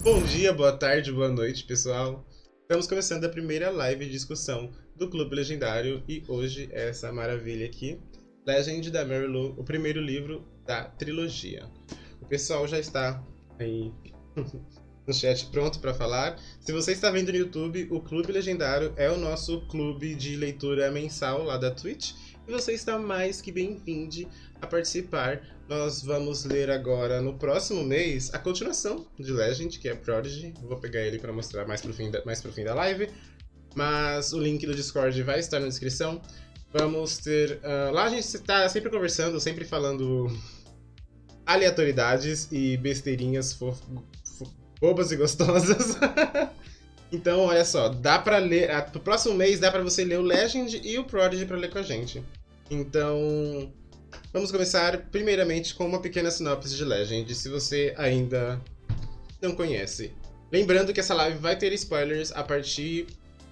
Bom dia, boa tarde, boa noite, pessoal. Estamos começando a primeira live de discussão do Clube Legendário e hoje é essa maravilha aqui, Legend da Mary Lou, o primeiro livro da trilogia. O pessoal já está aí no chat pronto para falar. Se você está vendo no YouTube, o Clube Legendário é o nosso clube de leitura mensal lá da Twitch e você está mais que bem-vindo a participar. Nós vamos ler agora, no próximo mês, a continuação de Legend, que é Prodigy. Vou pegar ele para mostrar mais pro fim da live. Mas o link do Discord vai estar na descrição. Vamos ter... lá a gente está sempre conversando, sempre falando aleatoriedades e besteirinhas bobas e gostosas. Então, olha só, dá pra ler... pro próximo mês dá pra você ler o Legend e o Prodigy pra ler com a gente. Então... vamos começar primeiramente com uma pequena sinopse de Legend, se você ainda não conhece. Lembrando que essa live vai ter spoilers a partir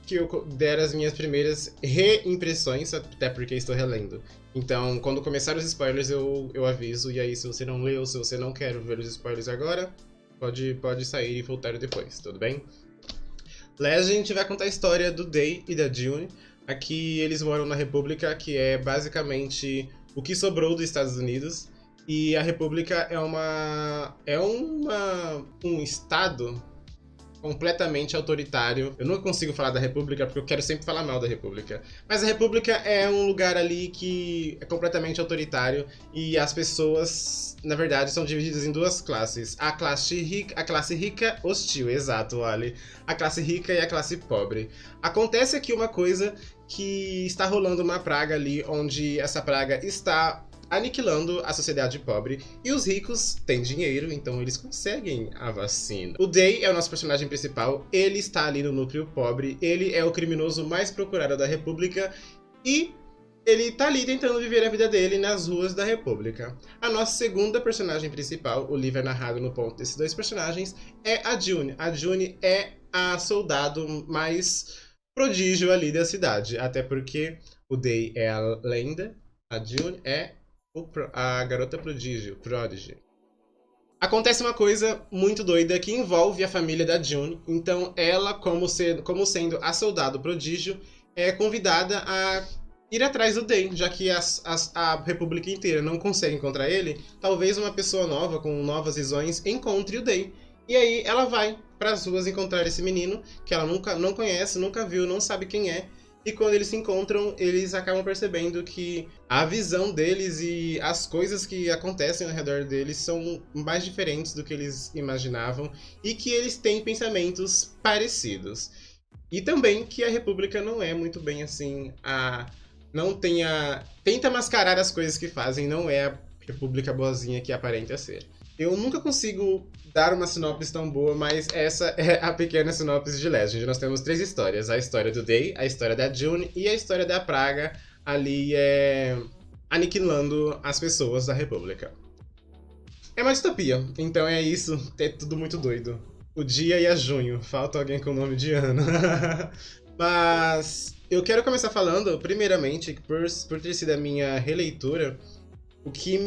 que eu der as minhas primeiras reimpressões, até porque estou relendo. Então, quando começar os spoilers, eu aviso, e aí se você não leu, se você não quer ver os spoilers agora, pode sair e voltar depois, tudo bem? Legend vai contar a história do Day e da June. Aqui eles moram na República, que é basicamente o que sobrou dos Estados Unidos. E a República é um estado completamente autoritário. Eu não consigo falar da República porque eu quero sempre falar mal da República. Mas a República é um lugar ali que é completamente autoritário e as pessoas, na verdade, são divididas em duas classes. A classe rica hostil, exato, Ali. A classe rica e a classe pobre. Acontece aqui uma coisa que está rolando uma praga ali, onde essa praga está aniquilando a sociedade pobre, e os ricos têm dinheiro, então eles conseguem a vacina. O Day é o nosso personagem principal, ele está ali no núcleo pobre, ele é o criminoso mais procurado da República, e ele está ali tentando viver a vida dele nas ruas da República. A nossa segunda personagem principal, o livro é narrado no ponto desses dois personagens, é a June. A June é a soldado mais prodígio ali da cidade, até porque o Day é a lenda, a June é a garota prodígio, Prodigy. Acontece uma coisa muito doida que envolve a família da June, então ela, como sendo a soldado prodígio, é convidada a ir atrás do Day, já que a República inteira não consegue encontrar ele, talvez uma pessoa nova, com novas visões, encontre o Day. E aí ela vai para as ruas encontrar esse menino, que ela não conhece, nunca viu, não sabe quem é. E quando eles se encontram, eles acabam percebendo que a visão deles e as coisas que acontecem ao redor deles são mais diferentes do que eles imaginavam e que eles têm pensamentos parecidos. E também que a República não é muito bem assim, tenta mascarar as coisas que fazem, não é a República boazinha que aparenta ser. Eu nunca consigo dar uma sinopse tão boa, mas essa é a pequena sinopse de Legend. Nós temos 3 histórias. A história do Day, a história da June e a história da Praga ali aniquilando as pessoas da República. É uma distopia, então é isso, é tudo muito doido. O dia e a junho, falta alguém com o nome de ano. Mas eu quero começar falando, primeiramente, por ter sido a minha releitura, o que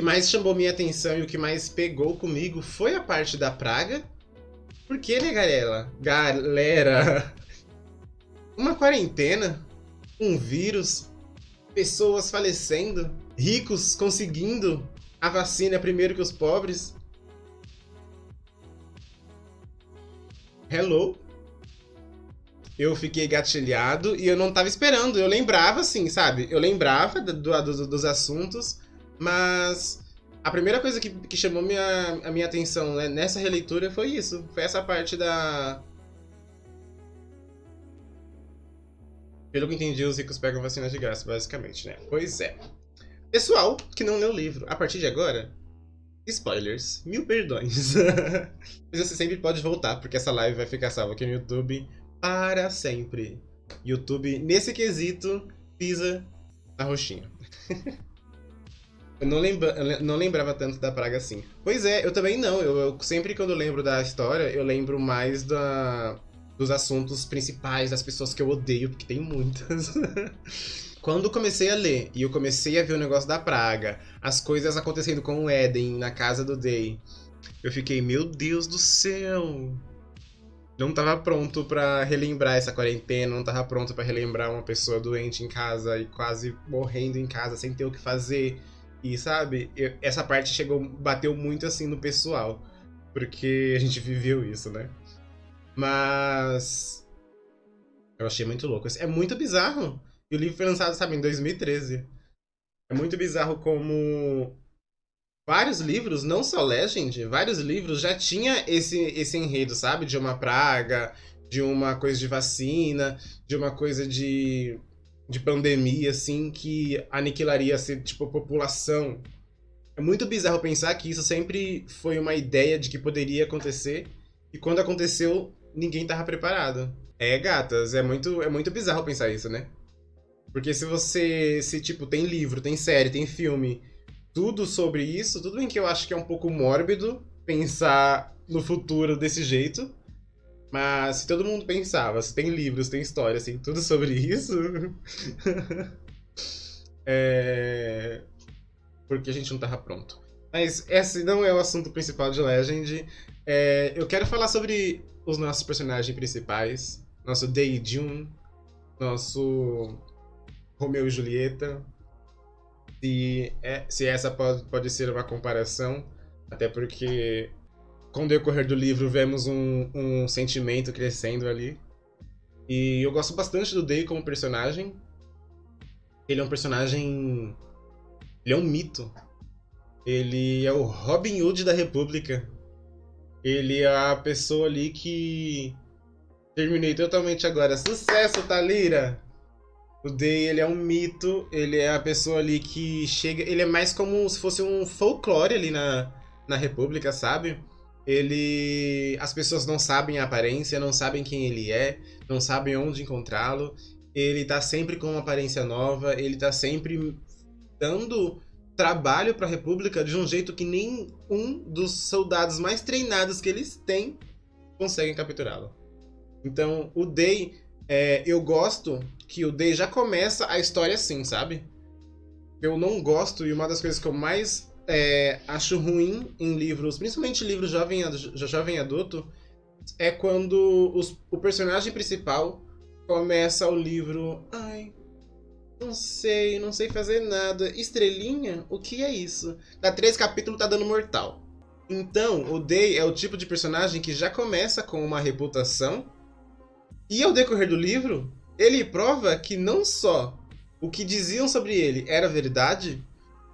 mais chamou minha atenção e o que mais pegou comigo foi a parte da praga. Porque, né, galera? Uma quarentena, um vírus, pessoas falecendo, ricos conseguindo a vacina primeiro que os pobres. Hello? Eu fiquei gatilhado e eu não tava esperando. Eu lembrava, assim, sabe? Eu lembrava dos assuntos. Mas a primeira coisa que chamou a minha atenção, né, nessa releitura foi isso. Foi essa parte da... Pelo que entendi, os ricos pegam vacinas de graça, basicamente, né? Pois é. Pessoal que não leu o livro, a partir de agora, spoilers, 1000 perdões. Mas você sempre pode voltar, porque essa live vai ficar salva aqui no YouTube para sempre. YouTube, nesse quesito, pisa na roxinha. Eu não lembrava tanto da praga assim. Pois é, eu também não. Eu sempre quando eu lembro da história, eu lembro mais dos assuntos principais, das pessoas que eu odeio, porque tem muitas. Quando eu comecei a ler e eu comecei a ver o negócio da praga, as coisas acontecendo com o Eden na casa do Day, Eu fiquei, meu Deus do céu! Não tava pronto pra relembrar essa quarentena, não tava pronto pra relembrar uma pessoa doente em casa e quase morrendo em casa sem ter o que fazer. E sabe, essa parte bateu muito assim no pessoal, porque a gente viveu isso, né? Mas eu achei muito louco. É muito bizarro. E o livro foi lançado, sabe, em 2013. É muito bizarro como vários livros, não só Legend, vários livros já tinha esse enredo, sabe? De uma praga, de uma coisa de vacina, de uma coisa de pandemia, assim, que aniquilaria, assim, tipo, a população. É muito bizarro pensar que isso sempre foi uma ideia de que poderia acontecer, e quando aconteceu, ninguém tava preparado. É, gatas, é muito bizarro pensar isso, né? Porque se, tipo, tem livro, tem série, tem filme, tudo sobre isso, tudo bem que eu acho que é um pouco mórbido pensar no futuro desse jeito, mas se todo mundo pensava, se tem livros, tem histórias, tem tudo sobre isso, é... porque a gente não tava pronto. Mas esse não é o assunto principal de Legend. Eu quero falar sobre os nossos personagens principais, nosso Day e June, nosso Romeu e Julieta, se essa pode ser uma comparação, até porque com o decorrer do livro vemos um sentimento crescendo ali. E eu gosto bastante do Day como personagem. Ele é um personagem. Ele é um mito. Ele é o Robin Hood da República. Ele é a pessoa ali que. Terminei totalmente agora. Sucesso, Thalira! O Day, ele é um mito, ele é a pessoa ali que chega... Ele é mais como se fosse um folclore ali na República, sabe? As pessoas não sabem a aparência, não sabem quem ele é, não sabem onde encontrá-lo. Ele tá sempre com uma aparência nova, ele tá sempre dando trabalho pra República de um jeito que nenhum dos soldados mais treinados que eles têm conseguem capturá-lo. Então, o Day... eu gosto que o Day já começa a história assim, sabe? Eu não gosto, e uma das coisas que eu mais acho ruim em livros, principalmente livros jovem adulto, é quando o personagem principal começa o livro. Ai, não sei fazer nada. Estrelinha? O que é isso? Dá 3 capítulos, tá dando mortal. Então, o Day é o tipo de personagem que já começa com uma reputação. E ao decorrer do livro, ele prova que não só o que diziam sobre ele era verdade,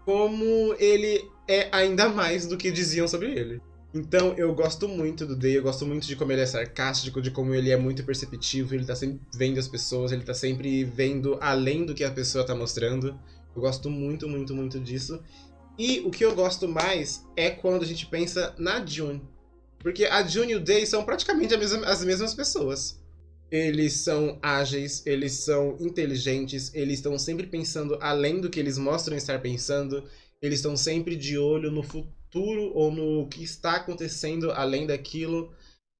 como ele é ainda mais do que diziam sobre ele. Então eu gosto muito do Day, eu gosto muito de como ele é sarcástico, de como ele é muito perceptivo, ele tá sempre vendo as pessoas, ele tá sempre vendo além do que a pessoa tá mostrando. Eu gosto muito, muito, muito disso. E o que eu gosto mais é quando a gente pensa na June. Porque a June e o Day são praticamente as mesmas pessoas. Eles são ágeis, eles são inteligentes, eles estão sempre pensando além do que eles mostram estar pensando, eles estão sempre de olho no futuro ou no que está acontecendo além daquilo.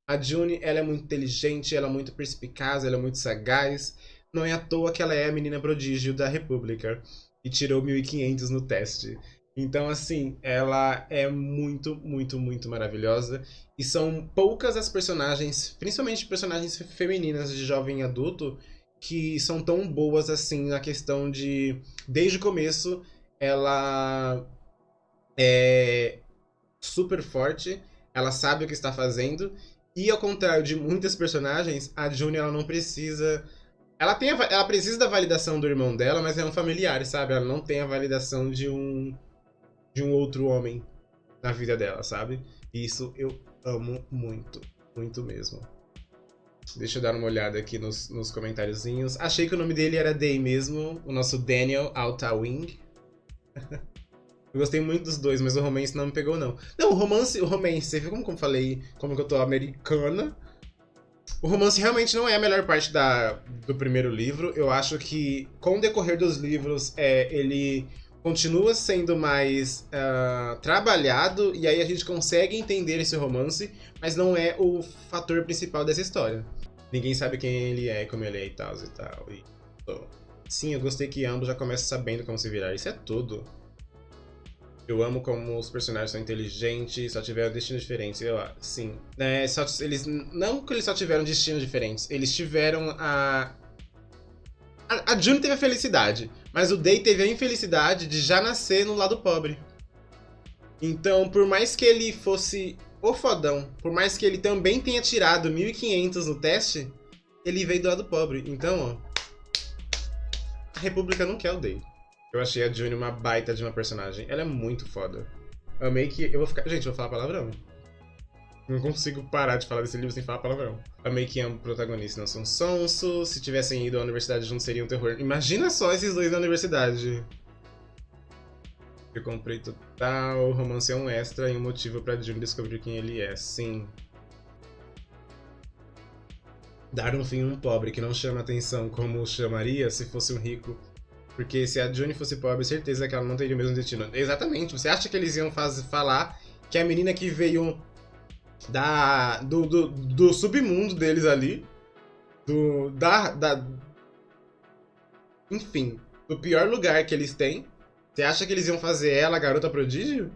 A June, ela é muito inteligente, ela é muito perspicaz, ela é muito sagaz. Não é à toa que ela é a menina prodígio da República e tirou 1500 no teste. Então, assim, ela é muito, muito, muito maravilhosa. E são poucas as personagens, principalmente personagens femininas de jovem adulto, que são tão boas assim na questão de, desde o começo, ela é super forte, ela sabe o que está fazendo, e ao contrário de muitas personagens, a June ela não precisa. Ela precisa da validação do irmão dela, mas é um familiar, sabe? Ela não tem a validação de um outro homem na vida dela, sabe? E isso eu amo muito, muito mesmo. Deixa eu dar uma olhada aqui nos comentáriozinhos. Achei que o nome dele era Day mesmo, o nosso Daniel Altawing. Eu gostei muito dos dois, mas o romance não me pegou, não. Não, o romance, você viu como eu falei, como que eu tô americana? O romance realmente não é a melhor parte do primeiro livro. Eu acho que, com o decorrer dos livros, ele continua sendo mais trabalhado, e aí a gente consegue entender esse romance, mas não é o fator principal dessa história. Ninguém sabe quem ele é, como ele é e tal. Sim, eu gostei que ambos já começam sabendo como se virar. Isso é tudo. Eu amo como os personagens são inteligentes, só tiveram destinos diferentes. Sim. Não que eles só tiveram destinos diferentes, eles tiveram a June teve a felicidade, mas o Day teve a infelicidade de já nascer no lado pobre. Então, por mais que ele fosse o fodão, por mais que ele também tenha tirado 1.500 no teste, ele veio do lado pobre. Então, ó, a República não quer o Day. Eu achei a June uma baita de uma personagem. Ela é muito foda. Amei que... Eu vou ficar... Gente, eu vou falar palavrão. Não consigo parar de falar desse livro sem falar palavrão. Amei que ambos protagonistas não são sonsos. Se tivessem ido à universidade juntos seria um terror. Imagina só esses dois na universidade. Eu comprei total. O romance é um extra e um motivo pra June descobrir quem ele é. Sim. Dar um fim a um pobre que não chama atenção como chamaria se fosse um rico. Porque se a June fosse pobre, certeza que ela não teria o mesmo destino. Exatamente. Você acha que eles iam falar que a menina que veio do submundo deles ali, enfim, do pior lugar que eles têm, você acha que eles iam fazer ela a garota prodígio?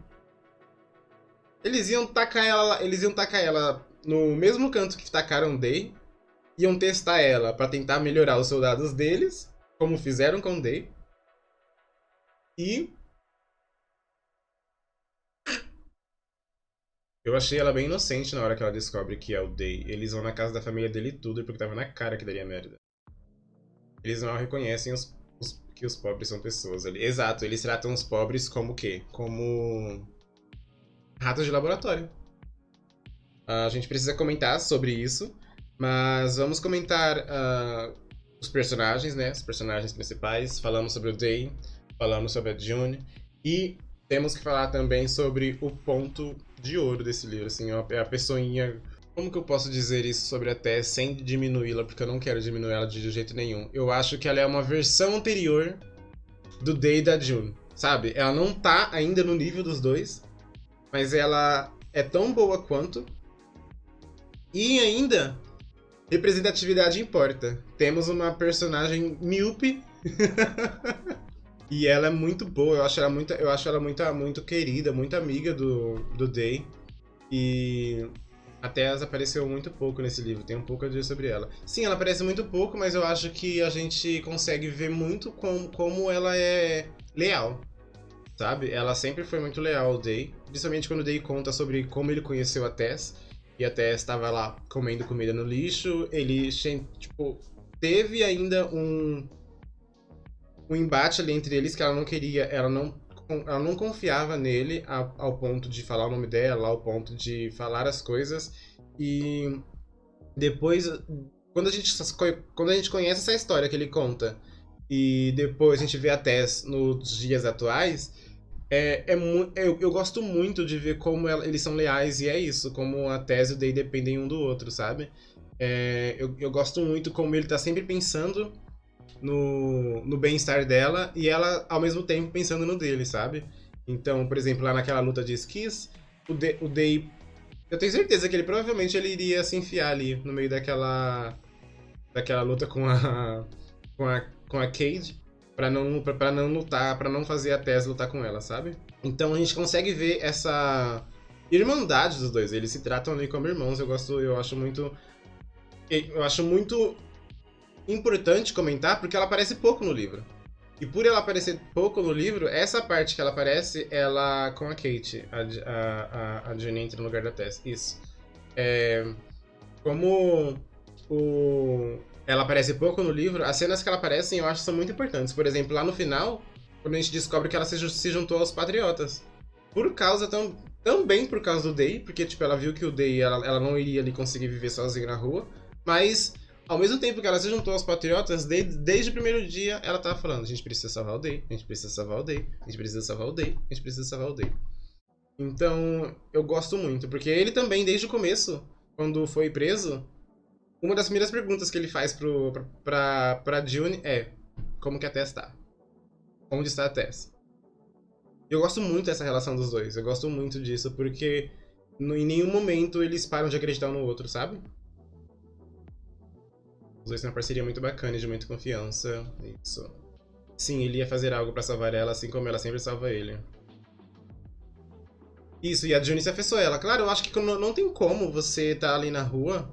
Eles iam tacar ela no mesmo canto que tacaram Day, iam testar ela pra tentar melhorar os soldados deles, como fizeram com Day. E eu achei ela bem inocente na hora que ela descobre que é o Day. Eles vão na casa da família dele e tudo, porque tava na cara que daria merda. Eles não reconhecem que os pobres são pessoas ali. Exato, eles tratam os pobres como o quê? Como ratos de laboratório. A gente precisa comentar sobre isso, mas vamos comentar os personagens, né? Os personagens principais. Falamos sobre o Day, falamos sobre a June e temos que falar também sobre o ponto de ouro desse livro, assim, é a pessoinha... Como que eu posso dizer isso sobre a Tess sem diminuí-la, porque eu não quero diminuir ela de jeito nenhum. Eu acho que ela é uma versão anterior do Day e da June, sabe? Ela não tá ainda no nível dos dois, mas ela é tão boa quanto. E ainda, representatividade importa. Temos uma personagem míope e ela é muito boa, eu acho ela muito querida, muito amiga do Day. E a Tess apareceu muito pouco nesse livro, tem um pouco a dizer sobre ela. Sim, ela aparece muito pouco, mas eu acho que a gente consegue ver muito como ela é leal, sabe? Ela sempre foi muito leal ao Day, principalmente quando o Day conta sobre como ele conheceu a Tess. E a Tess estava lá comendo comida no lixo, ele, tipo, teve ainda um embate ali entre eles que ela não queria, ela não confiava nele ao ponto de falar o nome dela, ao ponto de falar as coisas. E depois, quando a gente conhece essa história que ele conta, e depois a gente vê a Tess nos dias atuais, eu gosto muito de ver como eles são leais, e é isso, como a Tess e o Day dependem um do outro, sabe? Eu gosto muito como ele tá sempre pensando no bem-estar dela e ela, ao mesmo tempo, pensando no dele, sabe? Então, por exemplo, lá naquela luta de esquis, o Day... Eu tenho certeza que provavelmente ele iria se enfiar ali no meio daquela luta com a Cade pra não lutar, pra não fazer a Tess lutar com ela, sabe? Então a gente consegue ver essa irmandade dos dois. Eles se tratam ali como irmãos. Eu acho muito importante comentar porque ela aparece pouco no livro. E por ela aparecer pouco no livro, essa parte que ela aparece, ela com a Kate, a Jenny entra no lugar da Tess. Isso. Como ela aparece pouco no livro, as cenas que ela aparece eu acho que são muito importantes. Por exemplo, lá no final, quando a gente descobre que ela se juntou aos Patriotas. Também por causa do Day, porque tipo, ela viu que o Day ela não iria ali conseguir viver sozinha na rua, mas ao mesmo tempo que ela se juntou aos Patriotas, desde o primeiro dia ela tava falando: a gente precisa salvar o Day, a gente precisa salvar o Day, a gente precisa salvar o Day, a gente precisa salvar o Day. Então, eu gosto muito, porque ele também, desde o começo, quando foi preso, uma das primeiras perguntas que ele faz pra June é: como que a Tess tá? Onde está a Tess? Eu gosto muito dessa relação dos dois, eu gosto muito disso, porque em nenhum momento eles param de acreditar um no outro, sabe? Os dois têm uma parceria muito bacana, de muita confiança. Isso. Sim, ele ia fazer algo pra salvar ela, assim como ela sempre salva ele. Isso, e a June se afeiçoou ela. Claro, eu acho que não tem como você tá ali na rua,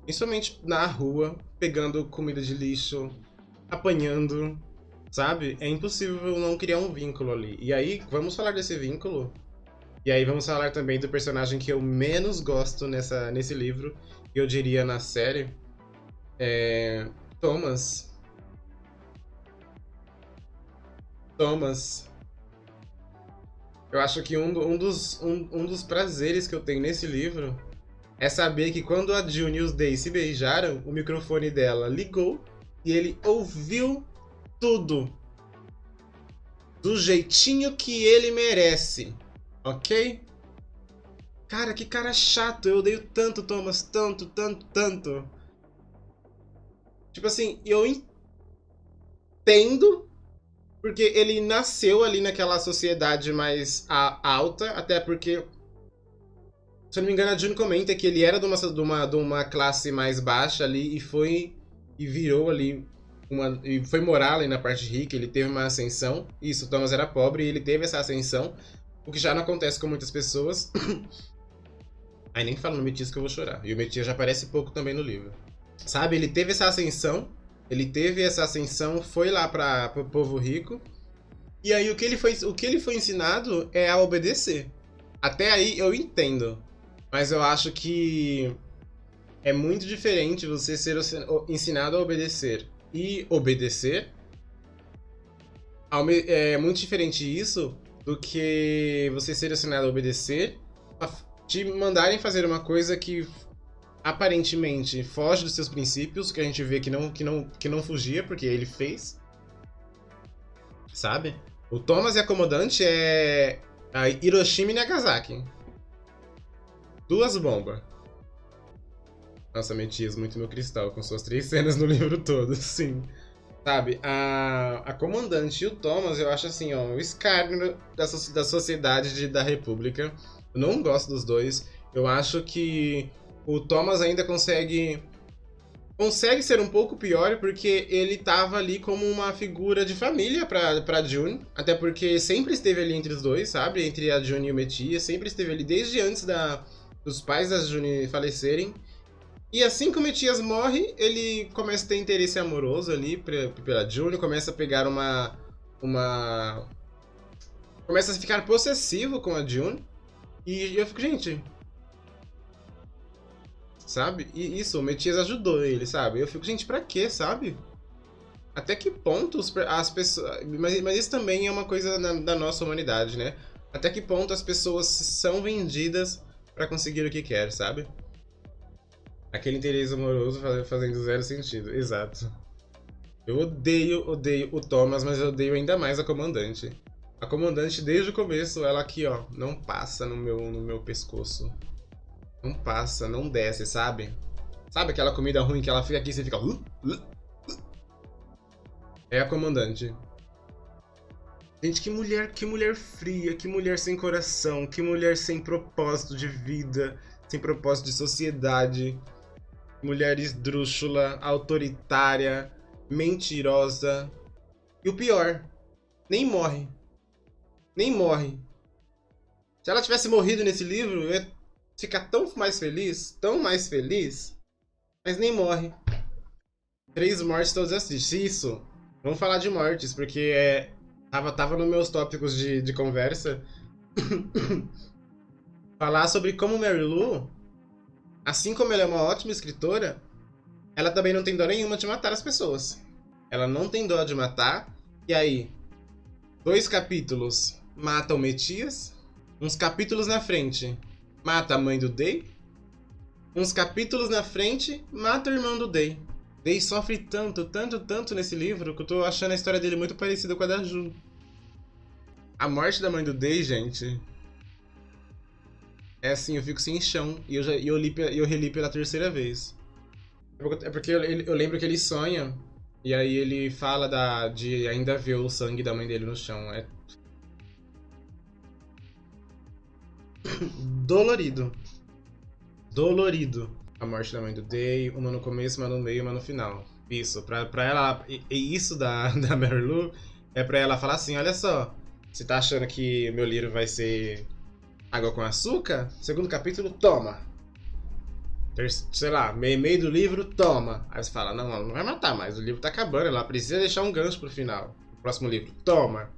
principalmente na rua, pegando comida de lixo, apanhando, sabe? É impossível não criar um vínculo ali. E aí, vamos falar desse vínculo. E aí vamos falar também do personagem que eu menos gosto nesse livro, e eu diria na série, Thomas. Thomas. Eu acho que um dos prazeres que eu tenho nesse livro é saber que quando a June e os Day se beijaram, o microfone dela ligou e ele ouviu tudo do jeitinho que ele merece, ok? Cara, que cara chato, eu odeio tanto Thomas, tanto, tanto, tanto. Tipo assim, eu entendo porque ele nasceu ali naquela sociedade mais alta, até porque, se eu não me engano, a June comenta que ele era de uma classe mais baixa ali e virou ali e foi morar ali na parte rica, ele teve uma ascensão. Isso, o Thomas era pobre e ele teve essa ascensão, o que já não acontece com muitas pessoas. Aí nem falo no Metias que eu vou chorar. E o Metias já aparece pouco também no livro. Sabe, ele teve essa ascensão, foi lá para o povo rico. E aí o que ele foi ensinado é a obedecer. Até aí eu entendo. Mas eu acho que é muito diferente você ser ensinado a obedecer e obedecer. É muito diferente isso do que você ser ensinado a obedecer, te mandarem fazer uma coisa que aparentemente foge dos seus princípios, que a gente vê que não fugia, porque ele fez. Sabe? O Thomas e a comandante é a Hiroshima e Nagasaki. Duas bombas. Nossa, Metias, muito meu cristal, com suas 3 cenas no livro todo, sim. Sabe, a comandante e o Thomas, eu acho assim, ó, o escárnio da sociedade da República. Eu não gosto dos dois. Eu acho que o Thomas ainda consegue ser um pouco pior porque ele tava ali como uma figura de família pra June. Até porque sempre esteve ali entre os dois, sabe? Entre a June e o Metias. Sempre esteve ali desde antes dos pais da June falecerem. E assim que o Metias morre, ele começa a ter interesse amoroso ali pela June. Começa a pegar começa a ficar possessivo com a June. E eu fico, gente... Sabe? E isso, o Metias ajudou ele, sabe? Eu fico, gente, pra quê, sabe? Até que ponto as pessoas... Mas isso também é uma coisa da nossa humanidade, né? Até que ponto as pessoas são vendidas pra conseguir o que quer, sabe? Aquele interesse amoroso fazendo zero sentido, exato. Eu odeio o Thomas, mas eu odeio ainda mais a comandante. A comandante, desde o começo, ela aqui, ó, não passa no meu pescoço. Não passa, não desce, sabe? Sabe aquela comida ruim que ela fica aqui e você fica... É a comandante. Gente, que mulher fria, que mulher sem coração, que mulher sem propósito de vida, sem propósito de sociedade. Mulher esdrúxula, autoritária, mentirosa. E o pior, nem morre. Nem morre. Se ela tivesse morrido nesse livro, eu ia ficar tão mais feliz, mas nem morre. 3 mortes todos assistem. Isso. Vamos falar de mortes, porque tava nos meus tópicos de conversa. Falar sobre como Mary Lou, assim como ela é uma ótima escritora, ela também não tem dó nenhuma de matar as pessoas. Ela não tem dó de matar. E aí, 2 capítulos mata o Metias, uns capítulos na frente mata a mãe do Day, uns capítulos na frente mata o irmão do Day. Day sofre tanto, tanto, tanto nesse livro que eu tô achando a história dele muito parecida com a da Ju. A morte da mãe do Day, gente, é assim, eu fico sem chão. E eu reli pela 3ª vez. É porque eu lembro que ele sonha, e aí ele fala de ainda ver o sangue da mãe dele no chão. É dolorido. Dolorido. A morte da mãe do Day, uma no começo, uma no meio, uma no final. Isso, pra ela... E isso da Mary Lou é pra ela falar assim, olha só, você tá achando que meu livro vai ser Água com açúcar? Segundo capítulo, toma. Sei lá, meio do livro, toma. Aí você fala, não, ela não vai matar mais, o livro tá acabando, ela precisa deixar um gancho pro final. O próximo livro, toma.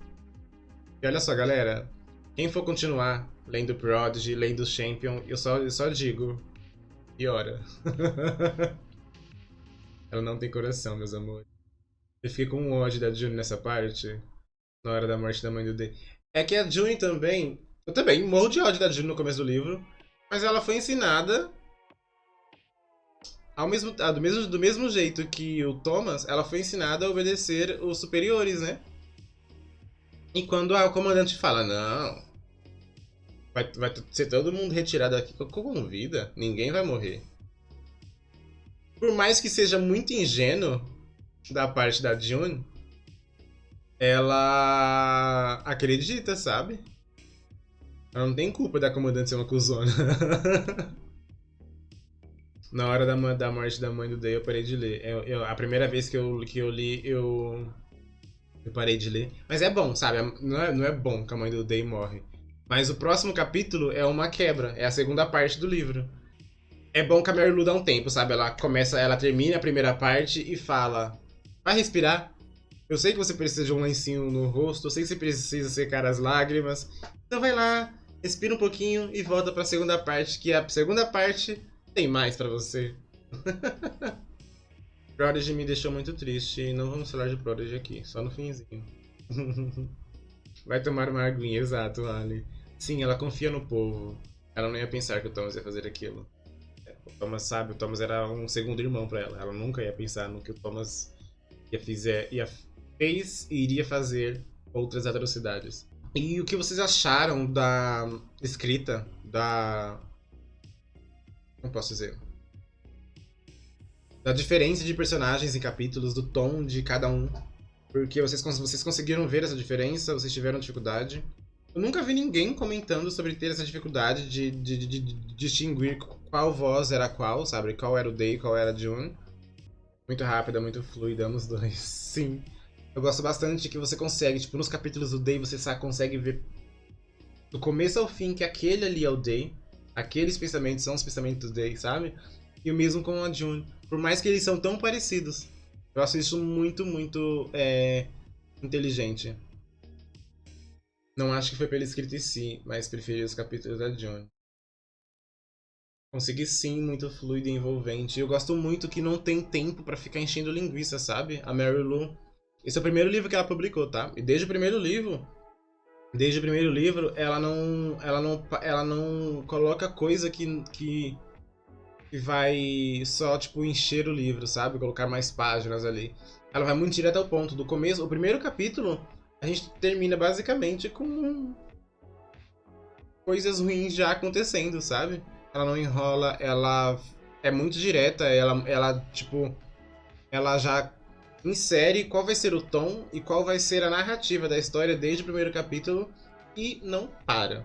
E olha só, galera, quem for continuar lendo Prodigy, lendo Champion, eu só digo, piora. Ela não tem coração, meus amores. Eu fiquei com ódio da June nessa parte, na hora da morte da mãe do Day. É que a June também, eu também morro de ódio da June no começo do livro, mas ela foi ensinada do mesmo jeito que o Thomas, ela foi ensinada a obedecer os superiores, né? E quando o comandante fala, não, vai ser todo mundo retirado aqui com vida, ninguém vai morrer. Por mais que seja muito ingênuo da parte da June, ela acredita, sabe? Ela não tem culpa da comandante ser uma cuzona. Na hora da morte da mãe do Day, eu parei de ler. A primeira vez que eu li, eu parei de ler. Mas é bom, sabe? Não é bom que a mãe do Day morre. Mas o próximo capítulo é uma quebra. É a segunda parte do livro. É bom que a Mary Lou dá um tempo, sabe? Ela termina a primeira parte e fala: vai respirar. Eu sei que você precisa de um lencinho no rosto. Eu sei que você precisa secar as lágrimas. Então vai lá, respira um pouquinho e volta pra segunda parte. Que a segunda parte tem mais pra você. Prodigy me deixou muito triste. Não vamos falar de Prodigy aqui, só no finzinho. Vai tomar uma aguinha, exato, Ali. Sim, ela confia no povo. Ela não ia pensar que o Thomas ia fazer aquilo. O Thomas sabe, o Thomas era um segundo irmão pra ela. Ela nunca ia pensar no que o Thomas fez e iria fazer outras atrocidades. E o que vocês acharam da escrita da... Como posso dizer? Da diferença de personagens em capítulos, do tom de cada um. Porque vocês conseguiram ver essa diferença, vocês tiveram dificuldade. Eu nunca vi ninguém comentando sobre ter essa dificuldade de distinguir qual voz era qual, sabe? Qual era o Day e qual era a June. Muito rápida, muito fluida, nos dois. Sim. Eu gosto bastante que você consegue, tipo, nos capítulos do Day você consegue ver do começo ao fim que aquele ali é o Day. Aqueles pensamentos são os pensamentos do Day, sabe? E o mesmo com a June. Por mais que eles são tão parecidos. Eu acho isso muito, muito inteligente. Não acho que foi pela escrita em si, mas preferi os capítulos da June. Consegui sim, muito fluido e envolvente. Eu gosto muito que não tem tempo pra ficar enchendo linguiça, sabe? A Mary Lou. Esse é o primeiro livro que ela publicou, tá? E desde o primeiro livro, ela não coloca coisa que vai só, tipo, encher o livro, sabe? Colocar mais páginas ali. Ela vai muito direto ao ponto. Do começo, o primeiro capítulo, a gente termina basicamente com coisas ruins já acontecendo, sabe? Ela não enrola, ela é muito direta, ela já insere qual vai ser o tom e qual vai ser a narrativa da história desde o primeiro capítulo e não para.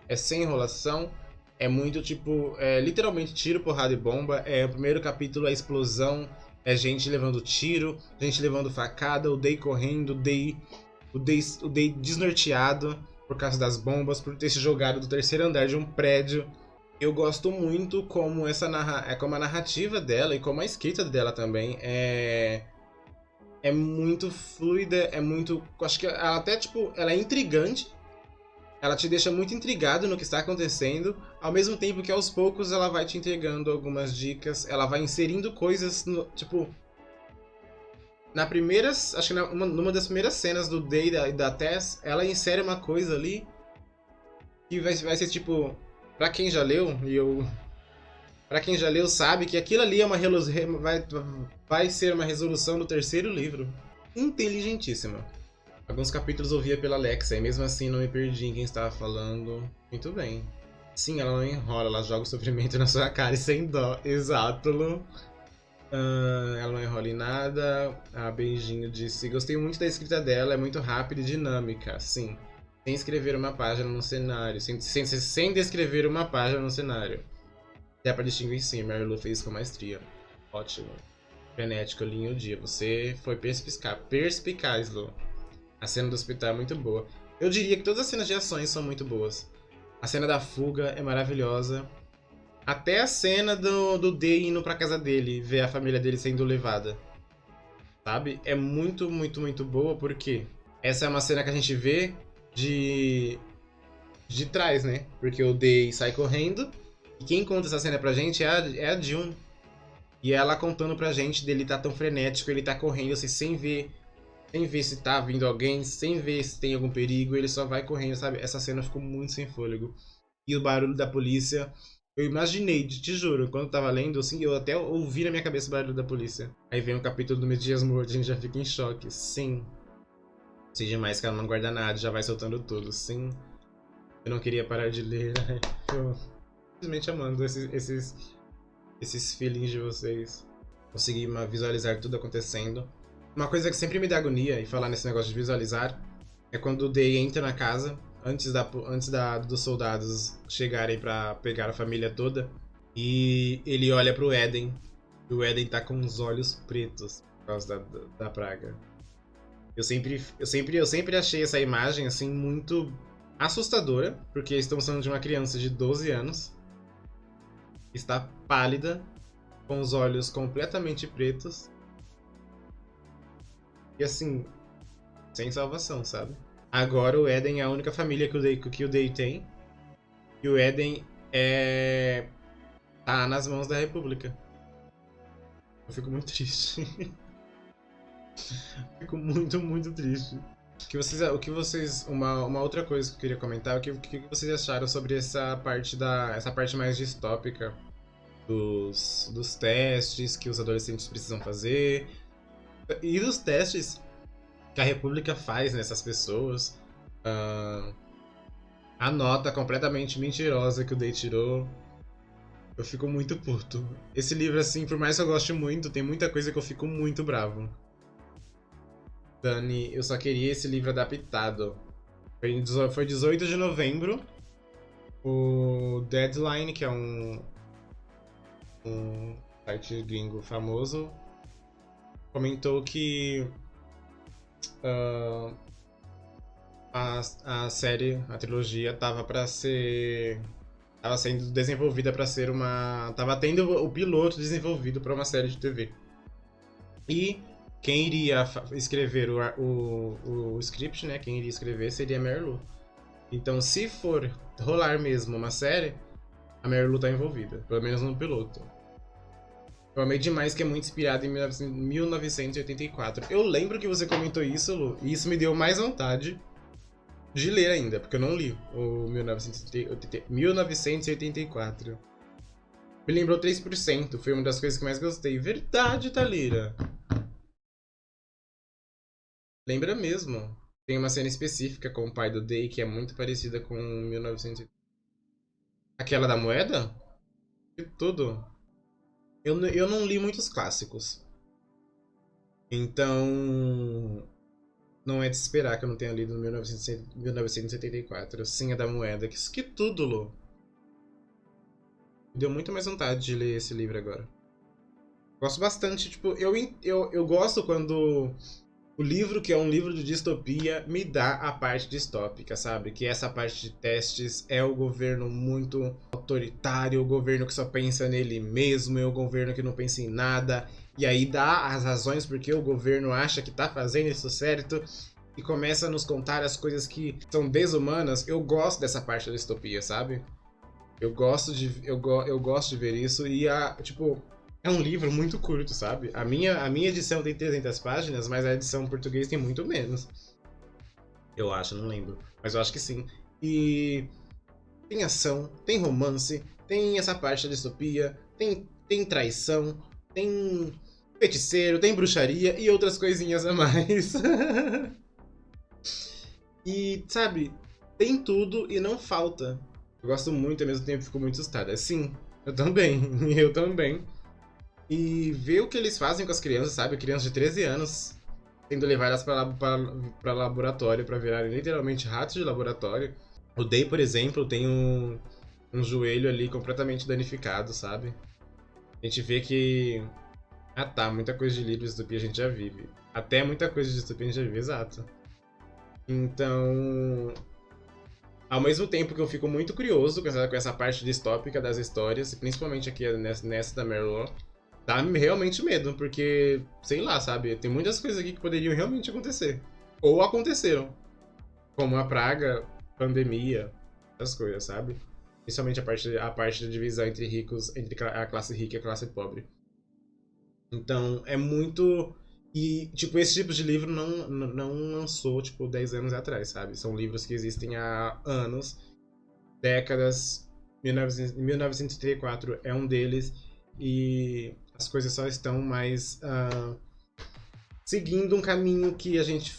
É sem enrolação, é muito tipo, literalmente tiro, porrada e bomba. O primeiro capítulo é explosão, é gente levando tiro, gente levando facada, o Day correndo, o Day desnorteado por causa das bombas, por ter se jogado do terceiro andar de um prédio. Eu gosto muito como como a narrativa dela e como a escrita dela também é muito fluida, é muito... Acho que ela até, tipo, ela é intrigante. Ela te deixa muito intrigado no que está acontecendo, ao mesmo tempo que aos poucos ela vai te entregando algumas dicas, ela vai inserindo coisas, tipo... Acho que numa das primeiras cenas do Day e da Tess, ela insere uma coisa ali que vai ser, tipo... Pra quem já leu, Pra quem já leu sabe que aquilo ali vai ser uma resolução do terceiro livro. Inteligentíssima. Alguns capítulos eu via pela Alexa e mesmo assim não me perdi em quem estava falando. Muito bem. Sim, ela não enrola, ela joga o sofrimento na sua cara e sem dó. Exato, Lu. Ela não enrola em nada. A Beijinho disse: gostei muito da escrita dela, é muito rápida e dinâmica. Sim. Sem escrever uma página no cenário. Sem descrever uma página no cenário. Dá pra distinguir sim, Mary Lou fez com maestria. Ótimo. Frenético, linho dia. Você foi perspicaz, Lu. A cena do hospital é muito boa. Eu diria que todas as cenas de ações são muito boas. A cena da fuga é maravilhosa. Até a cena do Day indo pra casa dele, ver a família dele sendo levada. Sabe? É muito, muito, muito boa, porque essa é uma cena que a gente vê de, de trás, né? Porque o Day sai correndo, e quem conta essa cena pra gente é a June. E ela contando pra gente dele tá tão frenético, ele tá correndo assim, sem ver se tá vindo alguém, sem ver se tem algum perigo, ele só vai correndo, sabe? Essa cena ficou muito sem fôlego. E o barulho da polícia, eu imaginei, te juro, quando eu tava lendo, assim, eu até ouvi na minha cabeça o barulho da polícia. Aí vem o capítulo do Messias Morto, a gente já fica em choque. Sim. Sei demais que ela não guarda nada, já vai soltando tudo. Sim. Eu não queria parar de ler. Eu simplesmente amando esses feelings de vocês. Consegui visualizar tudo acontecendo. Uma coisa que sempre me dá agonia, e falar nesse negócio de visualizar, é quando o Day entra na casa, dos soldados chegarem pra pegar a família toda, e ele olha pro Eden, e o Eden tá com os olhos pretos por causa da praga. Eu sempre achei essa imagem, assim, muito assustadora, porque estamos falando de uma criança de 12 anos, que está pálida, com os olhos completamente pretos, e assim, sem salvação, sabe? Agora o Eden é a única família que o Day tem. E o Eden tá nas mãos da República. Eu fico muito triste. Fico muito, muito triste. Uma outra coisa que eu queria comentar, o que vocês acharam sobre essa parte mais distópica dos testes que os adolescentes precisam fazer e dos testes que a República faz nessas pessoas. A nota completamente mentirosa que o Day tirou. Eu fico muito puto. Esse livro, assim, por mais que eu goste muito, tem muita coisa que eu fico muito bravo. Dani, eu só queria esse livro adaptado. Foi 18 de novembro. O Deadline, que é um site gringo famoso, comentou que a série, a trilogia, tava sendo desenvolvida pra ser uma... Tava tendo o piloto desenvolvido pra uma série de TV. E quem iria escrever o script, né? Quem iria escrever seria a Mary Lou. Então, se for rolar mesmo uma série, a Mary Lou tá envolvida. Pelo menos no piloto. Eu amei demais que é muito inspirado em 1984. Eu lembro que você comentou isso, Lu, e isso me deu mais vontade de ler ainda, porque eu não li o 1984. Me lembrou 3%, foi uma das coisas que mais gostei. Verdade, Thalira. Lembra mesmo. Tem uma cena específica com o pai do Day que é muito parecida com 1980. Aquela da moeda? De tudo. Eu não li muitos clássicos. Então, não é de se esperar que eu não tenha lido 1974. Sim, a da moeda. Que tudo, Lu. Me deu muito mais vontade de ler esse livro agora. Gosto bastante, tipo, eu gosto quando o livro, que é um livro de distopia, me dá a parte distópica, sabe? Que essa parte de testes é o governo muito autoritário, o governo que só pensa nele mesmo, é o governo que não pensa em nada, e aí dá as razões porque o governo acha que tá fazendo isso certo, e começa a nos contar as coisas que são desumanas. Eu gosto dessa parte da distopia, sabe? Eu gosto de ver isso, e tipo... É um livro muito curto, sabe? A minha edição tem 300 páginas, mas a edição em português tem muito menos. Eu acho, não lembro. Mas eu acho que sim. E tem ação, tem romance, tem essa parte da distopia, tem traição, tem feiticeiro, tem bruxaria e outras coisinhas a mais. E, sabe, tem tudo e não falta. Eu gosto muito, ao mesmo tempo fico muito assustada. Sim, eu também. Eu também. E ver o que eles fazem com as crianças, sabe? Crianças de 13 anos sendo levadas para laboratório, para virarem literalmente ratos de laboratório. O Day, por exemplo, tem um joelho ali completamente danificado, sabe? A gente vê que... Ah tá, muita coisa de livro de distopia a gente já vive. Até muita coisa de distopia a gente já vive, exato. Então... Ao mesmo tempo que eu fico muito curioso com essa parte distópica das histórias, principalmente aqui nessa da Merlot, dá realmente medo, porque, sei lá, sabe, tem muitas coisas aqui que poderiam realmente acontecer. Ou aconteceram. Como a praga, pandemia, essas coisas, sabe? Principalmente a parte da divisão entre ricos, entre a classe rica e a classe pobre. Então, é muito. E, tipo, esse tipo de livro não lançou, tipo, 10 anos atrás, sabe? São livros que existem há anos, décadas. 1934 é um deles. E as coisas só estão mais seguindo um caminho que a gente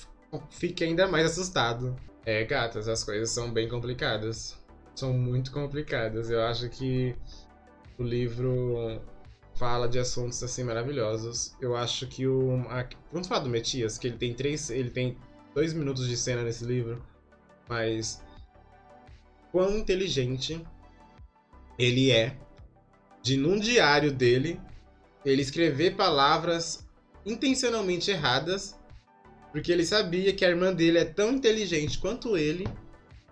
fica ainda mais assustado. É, gatas, as coisas são bem complicadas. São muito complicadas. Eu acho que o livro fala de assuntos assim maravilhosos. Eu acho que vamos falar do Metias, que ele tem 2 minutos de cena nesse livro, mas quão inteligente ele é de num diário dele ele escrever palavras intencionalmente erradas, porque ele sabia que a irmã dele é tão inteligente quanto ele,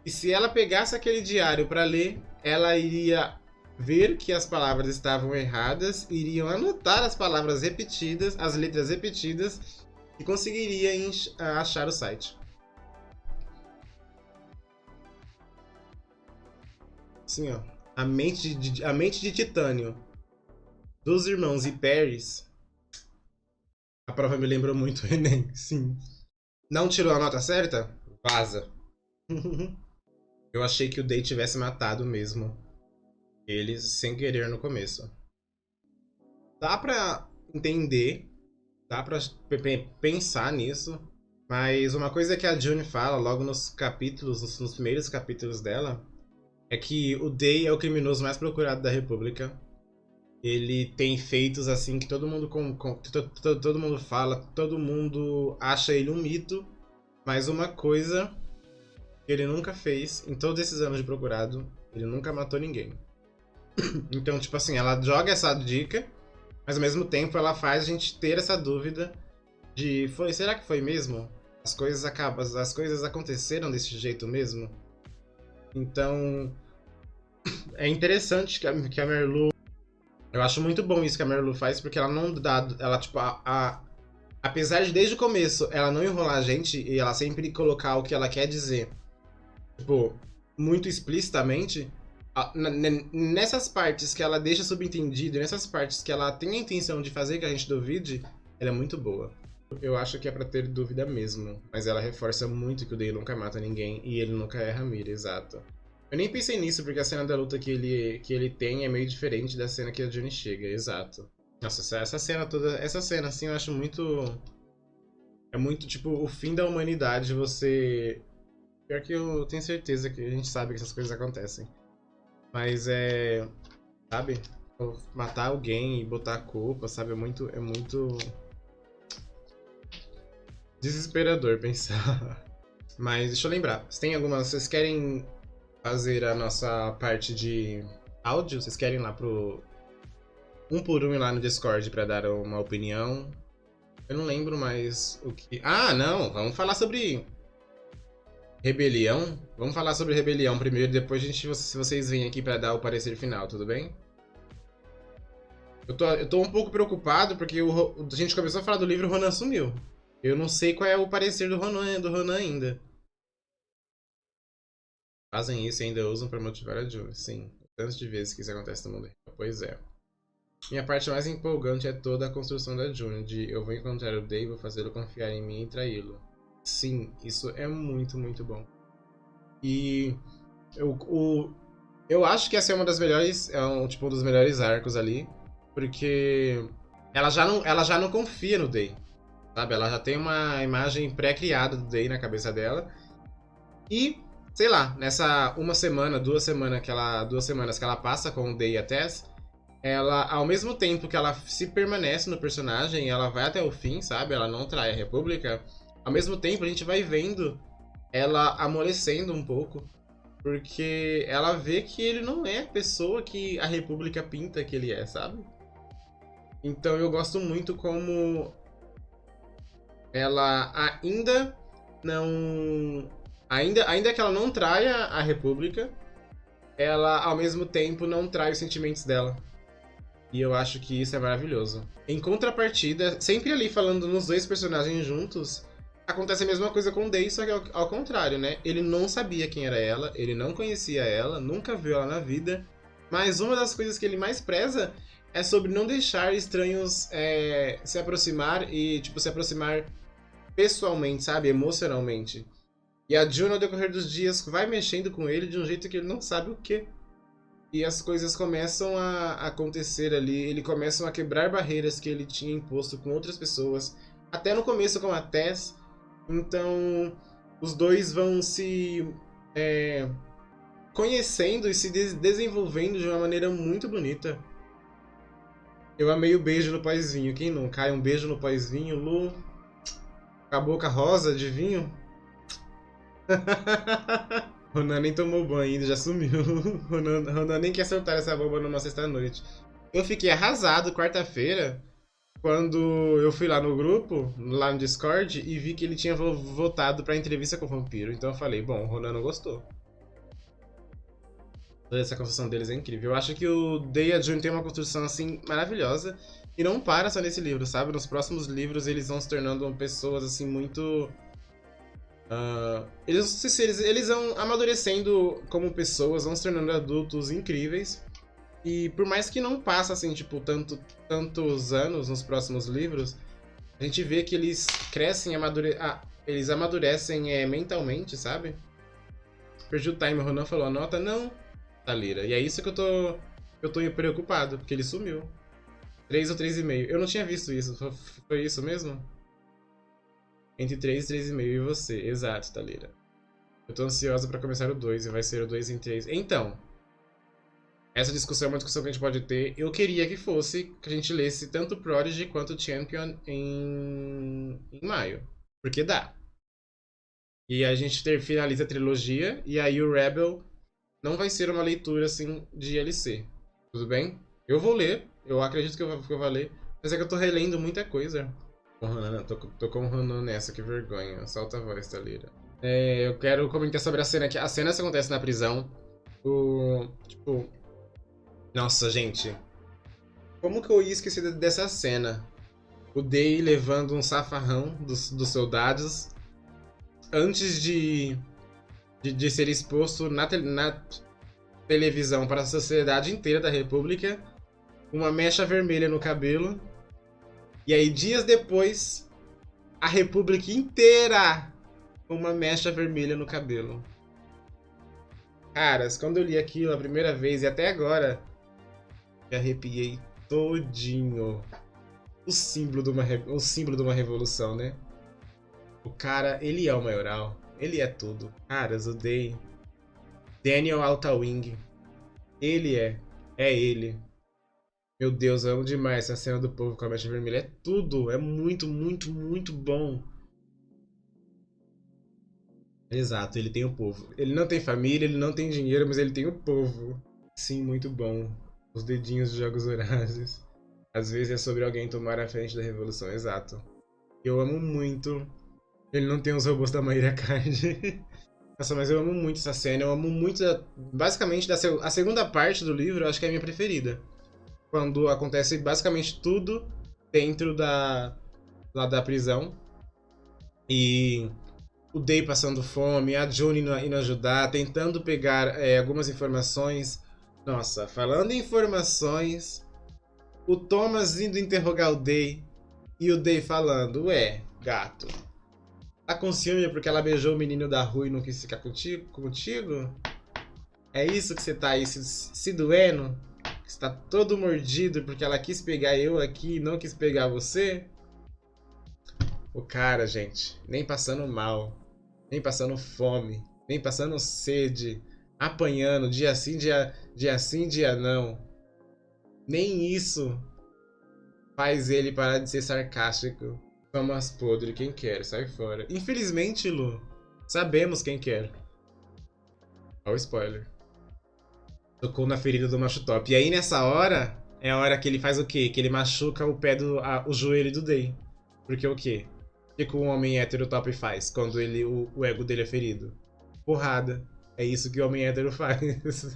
e se ela pegasse aquele diário para ler, ela iria ver que as palavras estavam erradas, iriam anotar as palavras repetidas, as letras repetidas, e conseguiria achar o site. Assim, ó. A mente de titânio dos irmãos e Paris. A prova me lembrou muito o Enem, sim. Não tirou a nota certa? Vaza. Eu achei que o Day tivesse matado mesmo eles sem querer no começo. Dá pra entender, dá pra pensar nisso, mas uma coisa que a June fala logo nos capítulos, nos primeiros capítulos dela, é que o Day é o criminoso mais procurado da República. Ele tem feitos assim que todo mundo todo mundo fala, todo mundo acha ele um mito, mas uma coisa que ele nunca fez em todos esses anos de procurado, ele nunca matou ninguém. Então, tipo assim, ela joga essa dica, mas ao mesmo tempo ela faz a gente ter essa dúvida de será que foi mesmo? As coisas aconteceram desse jeito mesmo? Então, é interessante que a Merlu. Eu acho muito bom isso que a Merlu faz, porque ela não dá. Ela, tipo, apesar de desde o começo ela não enrolar a gente e ela sempre colocar o que ela quer dizer, tipo, muito explicitamente, nessas partes que ela deixa subentendido, nessas partes que ela tem a intenção de fazer que a gente duvide, ela é muito boa. Eu acho que é pra ter dúvida mesmo, mas ela reforça muito que o Day nunca mata ninguém e ele nunca erra a mira, exato. Eu nem pensei nisso, porque a cena da luta que ele tem é meio diferente da cena que a Johnny chega, exato. Nossa, essa cena toda, essa cena assim eu acho muito. É muito tipo o fim da humanidade, você. Pior que eu tenho certeza que a gente sabe que essas coisas acontecem. Mas é. Sabe? Matar alguém e botar a culpa, sabe? É muito desesperador pensar. Mas deixa eu lembrar. Vocês querem fazer a nossa parte de áudio? Vocês querem ir lá pro um por um ir lá no Discord pra dar uma opinião? Eu não lembro mais o que. Ah, não! Vamos falar sobre rebelião. Vamos falar sobre rebelião primeiro, depois se vocês vêm aqui pra dar o parecer final, tudo bem? Eu tô um pouco preocupado porque a gente começou a falar do livro e o Ronan sumiu. Eu não sei qual é o parecer do Ronan ainda. Fazem isso e ainda usam pra motivar a June. Sim, tantas de vezes que isso acontece no mundo real. Pois é. Minha parte mais empolgante é toda a construção da June, de eu vou encontrar o Day, vou fazê-lo confiar em mim e traí-lo. Sim, isso é muito, muito bom. E eu acho que essa é uma das melhores, tipo, um dos melhores arcos ali, porque ela já não confia no Day, sabe? Ela já tem uma imagem pré-criada do Day na cabeça dela. E, sei lá, nessa uma semana, 2 semanas duas semanas que ela passa com o Day e a Tess, ela, ao mesmo tempo que ela se permanece no personagem, ela vai até o fim, sabe? Ela não trai a República. Ao mesmo tempo, a gente vai vendo ela amolecendo um pouco, porque ela vê que ele não é a pessoa que a República pinta que ele é, sabe? Então eu gosto muito como ela ainda não Ainda que ela não traia a República, ela ao mesmo tempo não trai os sentimentos dela. E eu acho que isso é maravilhoso. Em contrapartida, sempre ali falando nos dois personagens juntos, acontece a mesma coisa com o Day, só que ao contrário, né? Ele não sabia quem era ela, ele não conhecia ela, nunca viu ela na vida. Mas uma das coisas que ele mais preza é sobre não deixar estranhos se aproximar e, tipo, se aproximar pessoalmente, sabe? Emocionalmente. E a June, ao decorrer dos dias, vai mexendo com ele de um jeito que ele não sabe o quê. E as coisas começam a acontecer ali, ele começam a quebrar barreiras que ele tinha imposto com outras pessoas. Até no começo com a Tess. Então, os dois vão se conhecendo e se desenvolvendo de uma maneira muito bonita. Eu amei o beijo no pós-vinho. Quem não cai um beijo no pós-vinho, Lu? Com a boca rosa de vinho? Ronan nem tomou banho ainda, já sumiu. Ronan nem quer soltar essa bomba numa sexta-noite. Eu fiquei arrasado quarta-feira, quando eu fui lá no grupo, lá no Discord, e vi que ele tinha votado pra entrevista com o vampiro. Então eu falei, bom, o Ronan não gostou. Toda essa construção deles é incrível. Eu acho que o Day e a June tem uma construção, assim, maravilhosa. E não para só nesse livro, sabe? Nos próximos livros eles vão se tornando pessoas, assim, muito... eles vão amadurecendo como pessoas, vão se tornando adultos incríveis. E por mais que não passe, assim, tipo, tantos anos nos próximos livros, a gente vê que eles crescem, eles amadurecem mentalmente, sabe? Perdi o time, o Ronan falou, anota, não, Thalira. E é isso que eu tô preocupado, porque ele sumiu. 3 ou 3,5. Eu não tinha visto isso, foi isso mesmo? Entre 3 e 3,5 e você. Exato, Thalira. Eu tô ansiosa pra começar o 2 e vai ser o 2 em 3. Então, essa discussão é uma discussão que a gente pode ter. Eu queria que fosse que a gente lesse tanto Prodigy quanto Champion em maio. Porque dá. E a gente finaliza a trilogia e aí o Rebel não vai ser uma leitura assim de LC. Tudo bem? Eu vou ler. Eu acredito que eu vou ler. Mas é que eu tô relendo muita coisa. Tô com o Ronan nessa, que vergonha. Solta a voz, Thalira. Eu quero comentar sobre a cena que. A cena que acontece na prisão. Tipo. Nossa, gente. Como que eu ia esquecer dessa cena? O Day levando um safarrão dos soldados. Antes de ser exposto na televisão para a sociedade inteira da República. Uma mecha vermelha no cabelo. E aí, dias depois, a República inteira com uma mecha vermelha no cabelo. Caras, quando eu li aquilo a primeira vez e até agora, me arrepiei todinho. O símbolo de uma revolução, né? O cara, ele é o maioral. Ele é tudo. Caras, o Day. Daniel Altawing. Ele é. É ele. Meu Deus, eu amo demais essa cena do povo com a mecha vermelha. É tudo. É muito, muito, muito bom. Exato, ele tem o povo. Ele não tem família, ele não tem dinheiro, mas ele tem o povo. Sim, muito bom. Os dedinhos de Jogos Vorazes. Às vezes é sobre alguém tomar a frente da revolução. Exato. Eu amo muito. Ele não tem os robôs da Mayra Card. Nossa, mas eu amo muito essa cena. Eu amo muito. Basicamente, a segunda parte do livro, eu acho que é a minha preferida. Quando acontece basicamente tudo dentro lá da prisão. E o Day passando fome, a June indo ajudar, tentando pegar algumas informações. Nossa, falando em informações, o Thomas indo interrogar o Day e o Day falando, ué, gato, tá com ciúme porque ela beijou o menino da rua e não quis ficar contigo? É isso que você tá aí se doendo? Você tá todo mordido porque ela quis pegar eu aqui e não quis pegar você? O cara, gente, nem passando mal, nem passando fome, nem passando sede, apanhando dia sim, dia não. Nem isso faz ele parar de ser sarcástico. Thomas podre, quem quer, sai fora. Infelizmente, Lu, sabemos quem quer. Olha o spoiler. Tocou na ferida do macho top. E aí, nessa hora, é a hora que ele faz o quê? Que ele machuca o pé o joelho do Day. Porque o quê? O que um homem hétero top faz quando o ego dele é ferido? porrada. É isso que o homem hétero faz.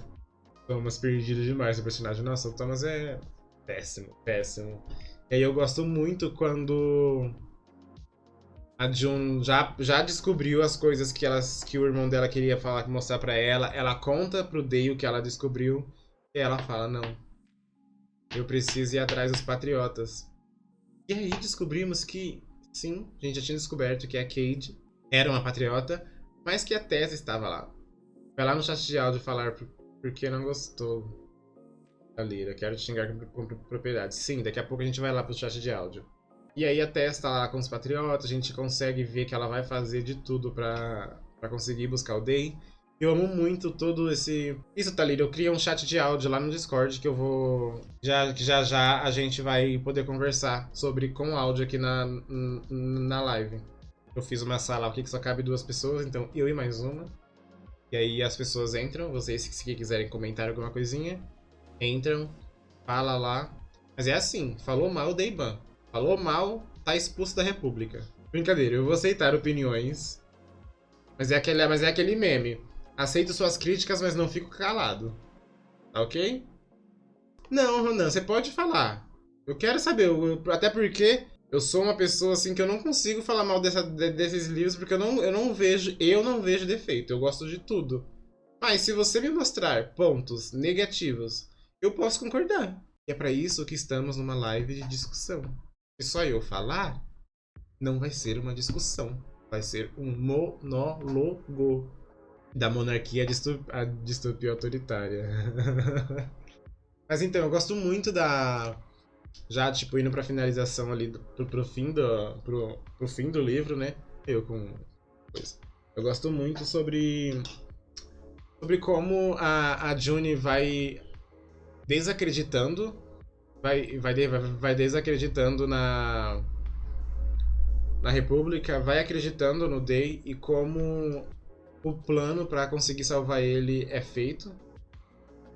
Thomas perdido demais o personagem. Nossa, o Thomas é péssimo, péssimo. E aí eu gosto muito quando a June já descobriu as coisas que o irmão dela queria falar, mostrar pra ela. Ela conta pro Dale o que ela descobriu. E ela fala, não, eu preciso ir atrás dos patriotas. E aí descobrimos que, sim, a gente já tinha descoberto que a Cade era uma patriota, mas que a Tessa estava lá. Vai lá no chat de áudio falar porque não gostou da Lyra. Quero te xingar com propriedade. Sim, daqui a pouco a gente vai lá pro chat de áudio. E aí a Tessa tá lá com os patriotas, a gente consegue ver que ela vai fazer de tudo pra conseguir buscar o Day. Eu amo muito todo esse... Isso, Thalita, eu criei um chat de áudio lá no Discord que eu vou... Já a gente vai poder conversar sobre com áudio aqui na live. Eu fiz uma sala aqui que só cabe 2 pessoas, então eu e mais uma. E aí as pessoas entram, vocês se quiserem comentar alguma coisinha, entram, fala lá. Mas é assim, falou mal, dei ban. Falou mal, tá expulso da República. Brincadeira, eu vou aceitar opiniões. Mas é aquele meme. Aceito suas críticas, mas não fico calado. Tá ok? Não, Ronan, você pode falar. Eu quero saber, até porque eu sou uma pessoa assim que eu não consigo falar mal desses livros porque eu não vejo defeito. Eu gosto de tudo. Mas se você me mostrar pontos negativos, eu posso concordar. E é pra isso que estamos numa live de discussão. Se só eu falar, não vai ser uma discussão. Vai ser um monólogo da monarquia à distopia autoritária. Mas então, eu gosto muito da... Já, tipo, indo pra finalização ali, pro fim do livro, né? Eu com coisa. Eu gosto muito sobre como a June vai desacreditando. Vai desacreditando na República, vai acreditando no Day e como o plano pra conseguir salvar ele é feito.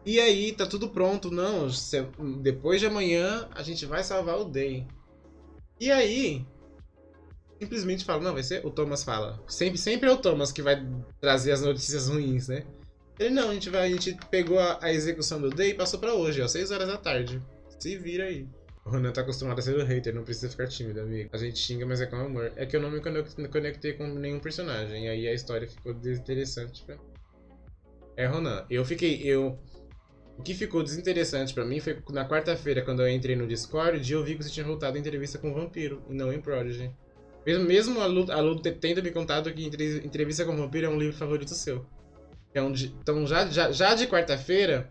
E aí, tá tudo pronto. Não, depois de amanhã a gente vai salvar o Day. E aí, simplesmente fala, não, vai ser... O Thomas fala. Sempre é o Thomas que vai trazer as notícias ruins, né? Ele, não, a gente pegou a execução do Day e passou pra hoje, ó, 6 horas da tarde. Se vira aí. O Ronan tá acostumado a ser o hater, não precisa ficar tímido, amigo. A gente xinga, mas é com amor. É que eu não me conectei com nenhum personagem, e aí a história ficou desinteressante pra mim. É, Ronan, o que ficou desinteressante pra mim foi na quarta-feira, quando eu entrei no Discord, e eu vi que você tinha voltado a entrevista com o Vampiro, e não em Prodigy. Mesmo a Lu tendo me contado que Entrevista com o Vampiro é um livro favorito seu. Então já de quarta-feira,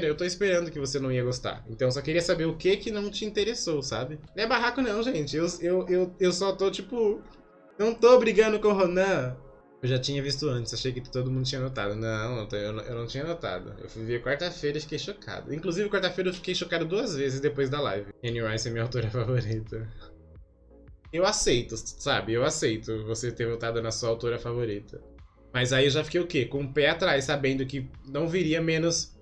eu tô esperando que você não ia gostar. Então eu só queria saber o que não te interessou, sabe? Não é barraco não, gente. Eu só tô, tipo... Não tô brigando com o Ronan. Eu já tinha visto antes, achei que todo mundo tinha notado. Não, eu não tinha notado. Eu fui ver quarta-feira e fiquei chocado. Inclusive, quarta-feira eu fiquei chocado 2 vezes depois da live. Anne Rice é minha autora favorita. Eu aceito, sabe? Eu aceito você ter votado na sua autora favorita. Mas aí eu já fiquei o quê? Com o pé atrás, sabendo que não viria menos...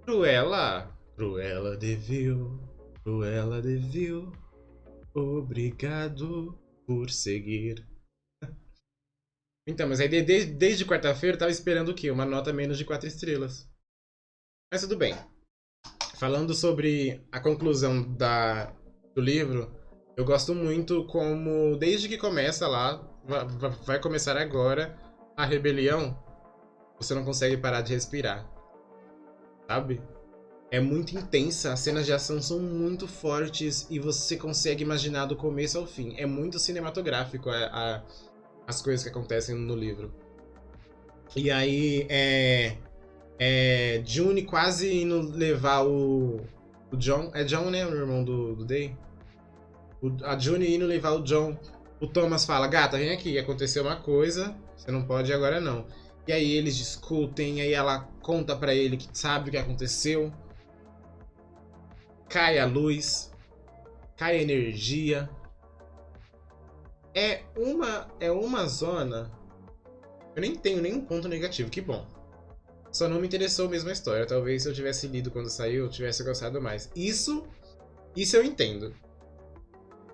Cruella. Cruella de Vil. Cruella de Vil. Obrigado por seguir. Então, mas aí desde quarta-feira eu tava esperando o quê? Uma nota menos de 4 estrelas. Mas tudo bem. Falando sobre a conclusão do livro, eu gosto muito como, desde que começa lá, vai começar agora, a rebelião, você não consegue parar de respirar. Sabe? É muito intensa, as cenas de ação são muito fortes e você consegue imaginar do começo ao fim. É muito cinematográfico as coisas que acontecem no livro. E aí, June quase indo levar o John. É John, né? O irmão do Day. A June indo levar o John. O Thomas fala, gata, vem aqui, aconteceu uma coisa, você não pode ir agora não. E aí eles discutem, e aí ela conta pra ele que sabe o que aconteceu. Cai a luz, cai a energia. É uma zona. Eu nem tenho nenhum ponto negativo, que bom. Só não me interessou mesmo a história. Talvez se eu tivesse lido quando saiu, eu tivesse gostado mais. Isso eu entendo.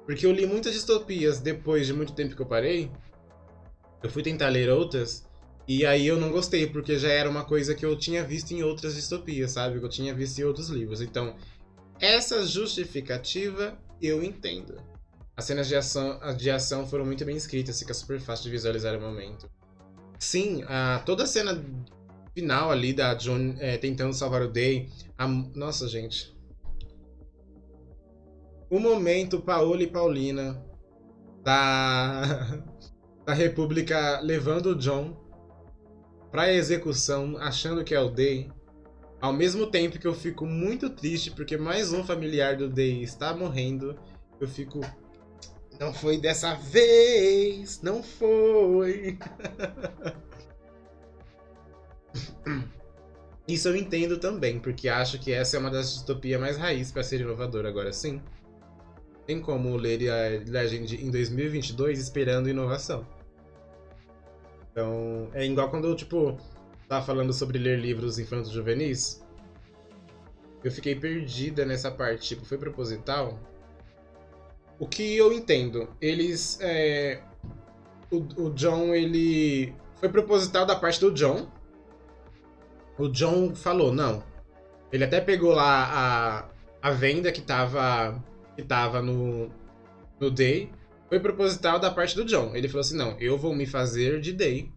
Porque eu li muitas distopias depois de muito tempo que eu parei. Eu fui tentar ler outras, e aí eu não gostei, porque já era uma coisa que eu tinha visto em outras distopias, sabe? Que eu tinha visto em outros livros. Então, essa justificativa eu entendo. As cenas de ação foram muito bem escritas, fica super fácil de visualizar o momento. Sim, toda a cena final ali da John tentando salvar o Day. Nossa, gente. O momento Paola e Paulina da, da República levando o John pra execução, achando que é o Day. Ao mesmo tempo que eu fico muito triste porque mais um familiar do Day está morrendo, eu fico. Não foi dessa vez! Não foi! Isso eu entendo também, porque acho que essa é uma das distopias mais raiz para ser inovadora agora sim. Tem como ler a Legend em 2022 esperando inovação. Então, é igual quando eu, tipo, tava falando sobre ler livros infantos juvenis. Eu fiquei perdida nessa parte, tipo, foi proposital. O que eu entendo, eles. O John, ele. Foi proposital da parte do John. O John falou, não. Ele até pegou lá a venda que tava no Day. Foi proposital da parte do John. Ele falou assim, não, eu vou me fazer de Day.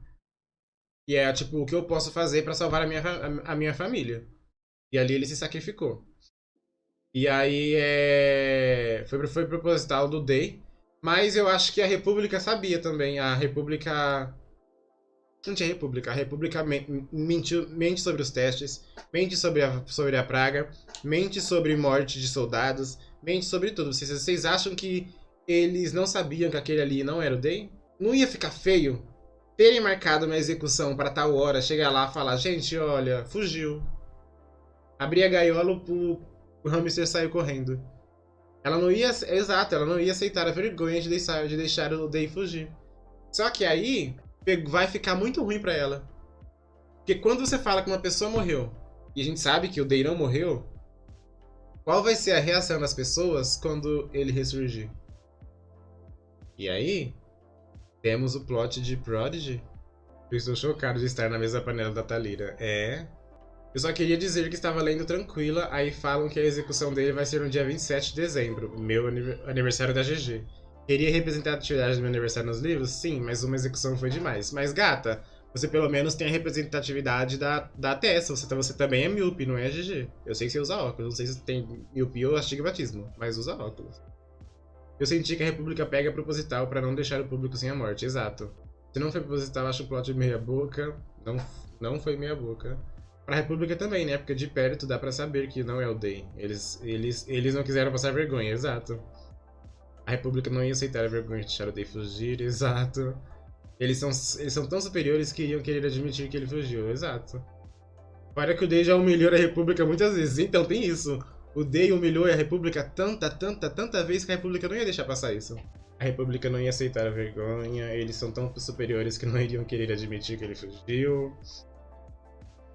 E é, tipo, o que eu posso fazer pra salvar a minha família. E ali ele se sacrificou. E aí foi proposital do Day. Mas eu acho que a República sabia também. A República. Não tinha República. A República mente sobre os testes, mente sobre a praga, mente sobre morte de soldados, mente sobre tudo. Vocês acham que eles não sabiam que aquele ali não era o Day? Não ia ficar feio terem marcado uma execução para tal hora, chegar lá e falar, gente, olha, fugiu. Abrir a gaiola, o hamster saiu correndo. Ela não ia. Exato, ela não ia aceitar a vergonha de deixar o Day fugir. Só que aí vai ficar muito ruim pra ela. Porque quando você fala que uma pessoa morreu e a gente sabe que o Day não morreu, qual vai ser a reação das pessoas quando ele ressurgir? E aí, temos o plot de Prodigy. Eu estou chocado de estar na mesma panela da Thalira. Eu só queria dizer que estava lendo tranquila, aí falam que a execução dele vai ser no dia 27 de dezembro, meu aniversário da GG. Queria representar a atividade do meu aniversário nos livros? Sim, mas uma execução foi demais. Mas, gata, você pelo menos tem a representatividade da testa. Você também é míope, não é GG. Eu sei que você usa óculos, não sei se você tem miopia ou astigmatismo, mas usa óculos. Eu senti que a República pega proposital pra não deixar o público sem a morte, exato. Se não foi proposital, acho o plot meia boca. Não foi meia boca. Pra República também, né? Porque de perto dá pra saber que não é o Day. Eles não quiseram passar vergonha, exato. A República não ia aceitar a vergonha de deixar o Day fugir, exato. Eles são tão superiores que iriam querer admitir que ele fugiu, exato. Para que o Day já humilhou a República muitas vezes, então tem isso. O Day humilhou a República tanta vez que a República não ia deixar passar isso. A República não ia aceitar a vergonha, eles são tão superiores que não iriam querer admitir que ele fugiu.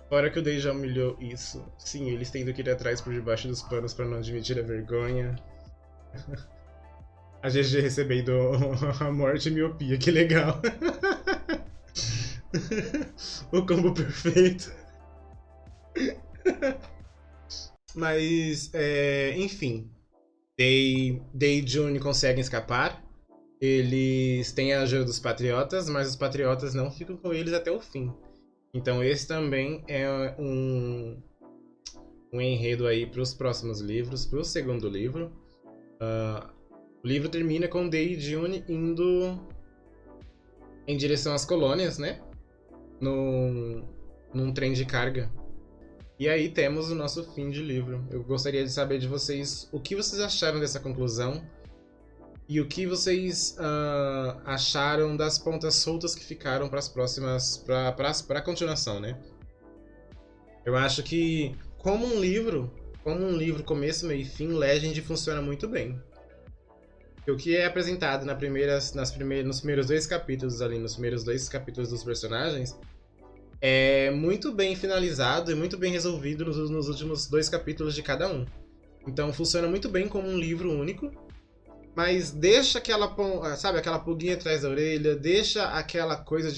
Fora que o Day já humilhou isso. Sim, eles tendo que ir atrás por debaixo dos panos pra não admitir a vergonha. A GG recebendo a morte e miopia, que legal. O combo perfeito. Mas, enfim. Day e June conseguem escapar. Eles têm a ajuda dos Patriotas, mas os Patriotas não ficam com eles até o fim. Então esse também é um enredo aí para os próximos livros, para o segundo livro. O livro termina com Day e June indo em direção às colônias, né? Num trem de carga. E aí temos o nosso fim de livro. Eu gostaria de saber de vocês o que vocês acharam dessa conclusão e o que vocês acharam das pontas soltas que ficaram para as próximas, para a continuação, né? Eu acho que como um livro começo, meio e fim, Legend funciona muito bem. O que é apresentado nos primeiros dois capítulos ali, nos primeiros dois capítulos dos personagens, é muito bem finalizado e muito bem resolvido nos últimos dois capítulos de cada um. Então funciona muito bem como um livro único. mas deixa aquela, sabe, aquela pulguinha atrás da orelha, deixa daquela coisa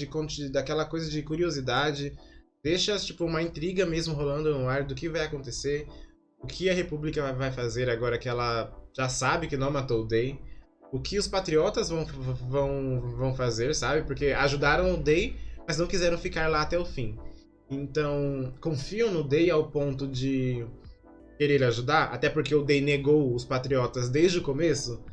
de curiosidade, deixa tipo uma intriga mesmo rolando no ar do que vai acontecer, o que a República vai fazer agora que ela já sabe que não matou o Day, o que os patriotas vão fazer, sabe? Porque ajudaram o Day, mas não quiseram ficar lá até o fim. Então, confiam no Day ao ponto de querer ajudar, até porque o Day negou os patriotas desde o começo.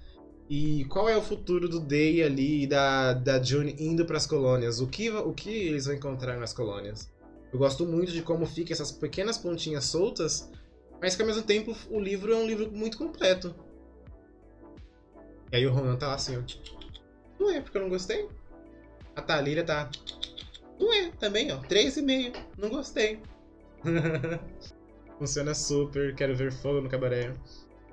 E qual é o futuro do Day ali e da June indo para as colônias? O que eles vão encontrar nas colônias? Eu gosto muito de como fica essas pequenas pontinhas soltas, mas que ao mesmo tempo o livro é um livro muito completo. E aí o Ronan tá lá assim, ó. Não é porque eu não gostei. A Thalíria tá. Não é, também, ó. 3,5. Não gostei. Funciona super, quero ver fogo no cabaré.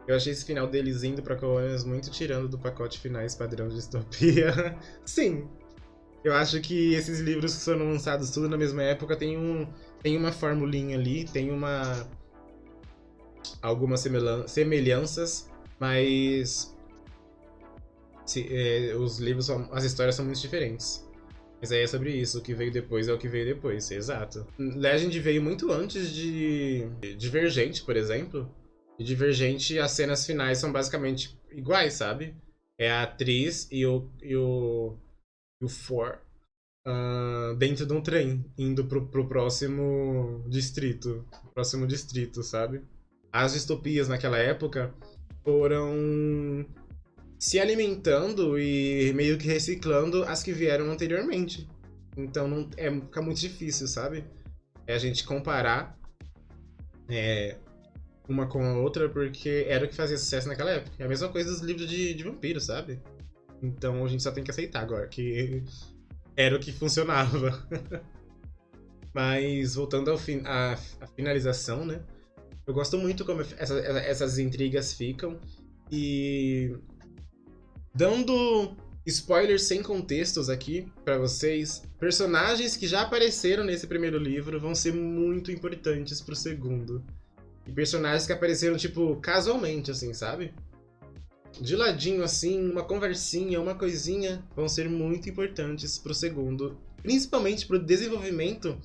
Eu achei esse final deles indo pra colônias muito tirando do pacote finais padrão de distopia. Sim. Eu acho que esses livros que foram lançados tudo na mesma época tem uma formulinha ali, tem algumas semelhanças, mas os livros, as histórias são muito diferentes. Mas aí é sobre isso, o que veio depois é o que veio depois, exato. Legend veio muito antes de Divergente, por exemplo. E Divergente, as cenas finais são basicamente iguais, sabe? É a atriz e o For dentro de um trem, indo pro próximo distrito. Próximo distrito, sabe? As distopias naquela época foram se alimentando e meio que reciclando as que vieram anteriormente. Então fica muito difícil, sabe? É a gente comparar uma com a outra porque era o que fazia sucesso naquela época. É a mesma coisa dos livros de vampiro, sabe? Então a gente só tem que aceitar agora que era o que funcionava. Mas voltando à finalização, né? Eu gosto muito como essas intrigas ficam. E dando spoilers sem contextos aqui pra vocês, personagens que já apareceram nesse primeiro livro vão ser muito importantes pro segundo. E personagens que apareceram, tipo, casualmente, assim, sabe? De ladinho, assim, uma conversinha, uma coisinha, vão ser muito importantes pro segundo. Principalmente pro desenvolvimento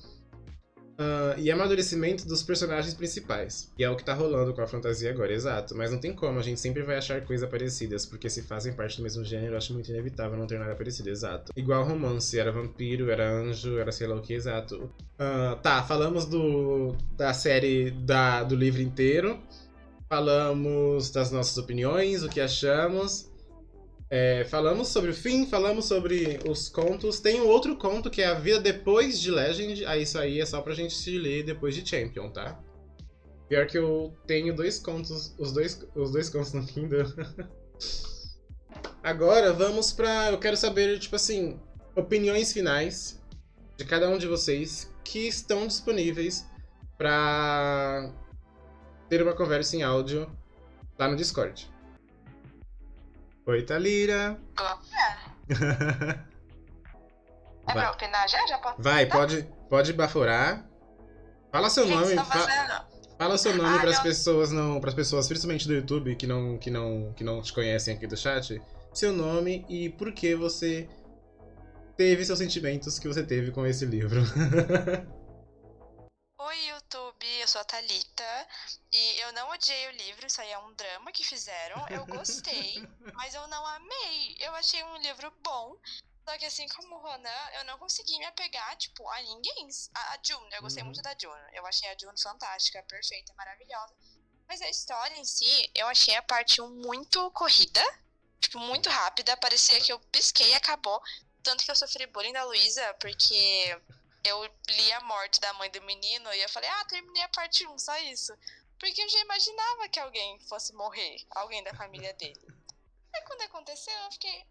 e amadurecimento dos personagens principais. E é o que tá rolando com a fantasia agora, exato. Mas não tem como, a gente sempre vai achar coisas parecidas, porque se fazem parte do mesmo gênero, eu acho muito inevitável não ter nada parecido, exato. Igual romance, era vampiro, era anjo, era sei lá o que, exato. Tá, falamos da série, do livro inteiro. Falamos das nossas opiniões, o que achamos. Falamos sobre o fim, falamos sobre os contos. Tem um outro conto que é A Vida Depois de Legend. Isso aí é só pra gente se ler depois de Champion, tá? Pior que eu tenho dois contos, os dois contos no Kindle. Agora vamos pra... Eu quero saber, tipo assim, opiniões finais de cada um de vocês que estão disponíveis pra ter uma conversa em áudio lá no Discord. Oi, Thalíria. É pra opinar já? Já pode? Vai, pode baforar. Fala seu nome. Fala seu nome para as pessoas, principalmente do YouTube, que não te conhecem aqui do chat. Seu nome e por que você teve seus sentimentos que você teve com esse livro. Oi, YouTube, eu sou a Thalita e eu não odiei o livro, isso aí é um drama que fizeram. Eu gostei, mas eu não amei. Eu achei um livro bom, só que assim como o Ronan, eu não consegui me apegar, tipo, a ninguém. A June, eu gostei muito da June. Eu achei a June fantástica, perfeita, maravilhosa. Mas a história em si, eu achei a parte 1 muito corrida, tipo, muito rápida. Parecia que eu pisquei e acabou. Tanto que eu sofri bullying da Luísa, porque eu li a morte da mãe do menino e eu falei, terminei a parte 1, só isso. Porque eu já imaginava que alguém fosse morrer, alguém da família dele. Aí quando aconteceu, eu fiquei,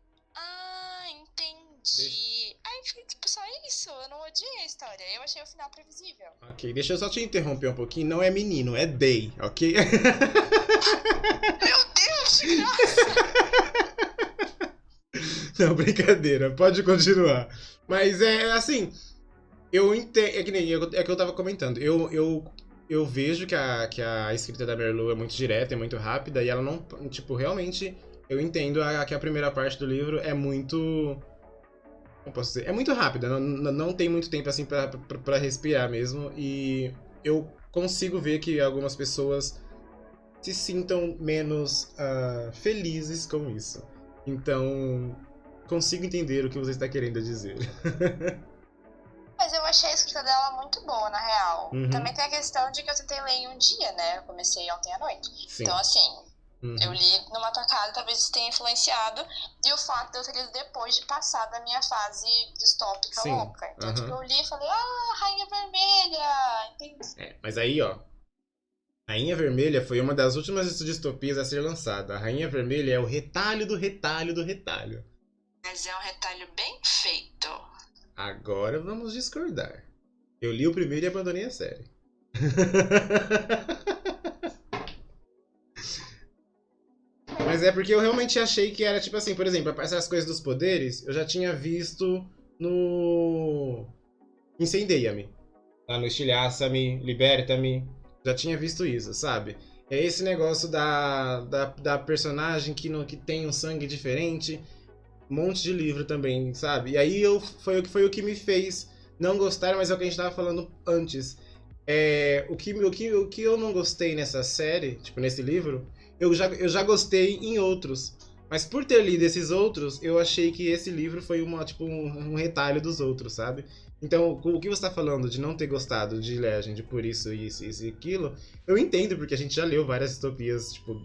entendi. Aí fiquei, tipo, só isso, eu não odiei a história, eu achei o final previsível. Ok, deixa eu só te interromper um pouquinho, não é menino, é Day, ok? Meu Deus, que graça! Não, brincadeira, pode continuar. Mas assim... Eu entendo, é que eu tava comentando. Eu vejo que a escrita da Merlu é muito direta, é muito rápida, e ela não, tipo, realmente eu entendo que a primeira parte do livro é muito... Como posso dizer? É muito rápida, não tem muito tempo assim pra respirar mesmo. E eu consigo ver que algumas pessoas se sintam menos felizes com isso. Então, consigo entender o que você está querendo dizer. Mas eu achei a escrita dela muito boa, na real. Uhum. Também tem a questão de que eu tentei ler em um dia, né? Eu comecei ontem à noite. Sim. Então, assim, Uhum. eu li numa tacada, talvez isso tenha influenciado. E o fato de eu ter lido depois de passar da minha fase distópica Sim. louca. Então, tipo, Uhum. eu li e falei, Rainha Vermelha! Entendi. Mas aí, ó. Rainha Vermelha foi uma das últimas distopias a ser lançada. A Rainha Vermelha é o retalho do retalho do retalho. Mas é um retalho bem feito. Agora vamos discordar. Eu li o primeiro e abandonei a série. Mas é porque eu realmente achei que era tipo assim, por exemplo, essas coisas dos poderes, eu já tinha visto no Incendeia-me. Lá no Estilhaça-me, Liberta-me. Já tinha visto isso, sabe? É esse negócio da personagem que tem um sangue diferente. Um monte de livro também, sabe? E aí foi o que me fez não gostar, mas é o que a gente tava falando antes. O que eu não gostei nessa série, tipo, nesse livro, eu já gostei em outros. Mas por ter lido esses outros, eu achei que esse livro foi um retalho dos outros, sabe? Então, o que você tá falando de não ter gostado de Legend por isso e aquilo, eu entendo, porque a gente já leu várias distopias, tipo,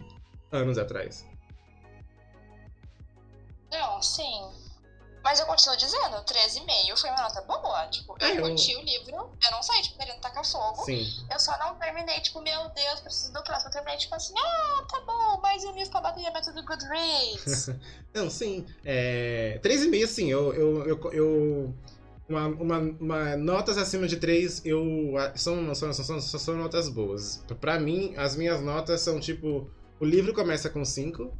anos atrás. Não, sim. Mas eu continuo dizendo, 13,5 foi uma nota boa. Tipo, eu curti o livro, eu não saí, tipo, querendo tacar fogo. Sim. Eu só não terminei, tipo, meu Deus, preciso do próximo. Eu terminei, tipo assim, tá bom, mais um livro pra bater a meta do Goodreads. Não, sim. 3,5, sim, notas acima de 3 são notas boas. Pra mim, as minhas notas são tipo... O livro começa com 5,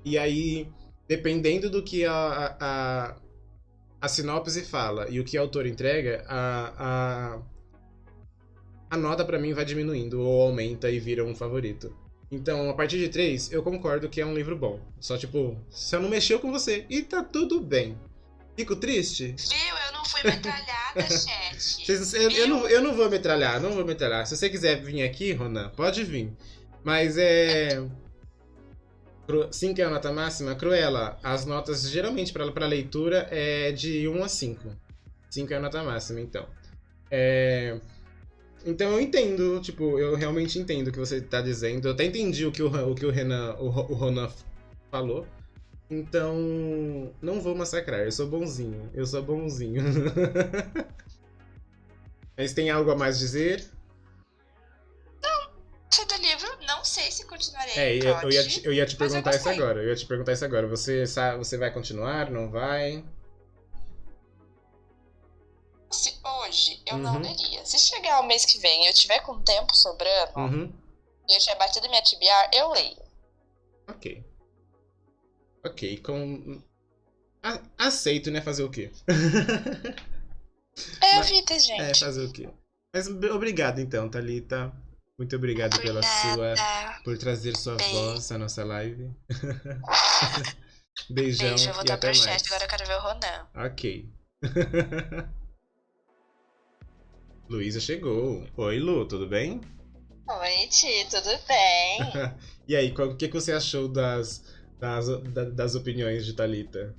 e aí, dependendo do que a sinopse fala e o que o autor entrega, a nota pra mim vai diminuindo ou aumenta e vira um favorito. Então, a partir de 3, eu concordo que é um livro bom. Só, tipo, só não mexeu com você. E tá tudo bem. Fico triste? Viu? Eu não fui metralhada, chat. Eu não vou metralhar, não vou metralhar. Se você quiser vir aqui, Ronan, pode vir. Mas 5 é a nota máxima. Cruella, as notas geralmente pra leitura é de 1 a 5. 5 é a nota máxima, então. Então eu entendo, tipo, eu realmente entendo o que você tá dizendo. Eu até entendi o que o Ronan falou. Então, não vou massacrar, eu sou bonzinho. Eu sou bonzinho. Mas tem algo a mais dizer? Do livro, não sei se continuarei. Eu ia te perguntar isso agora. Eu ia te perguntar isso agora. Você vai continuar? Não vai? Se hoje eu não leria. Se chegar o mês que vem e eu tiver com tempo sobrando e eu tiver batido minha TBR, eu leio. Ok, aceito, né? Fazer o quê? A vida, gente. Fazer o quê? Mas obrigado então, Thalita. Muito obrigado por trazer sua voz à nossa live. Beijão. Beijo, eu vou e dar até pro mais. chat, agora eu quero ver o Ronan. Ok. Luísa chegou. Oi, Lu, tudo bem? Oi, Ti, tudo bem? E aí, o que você achou das opiniões de Thalita?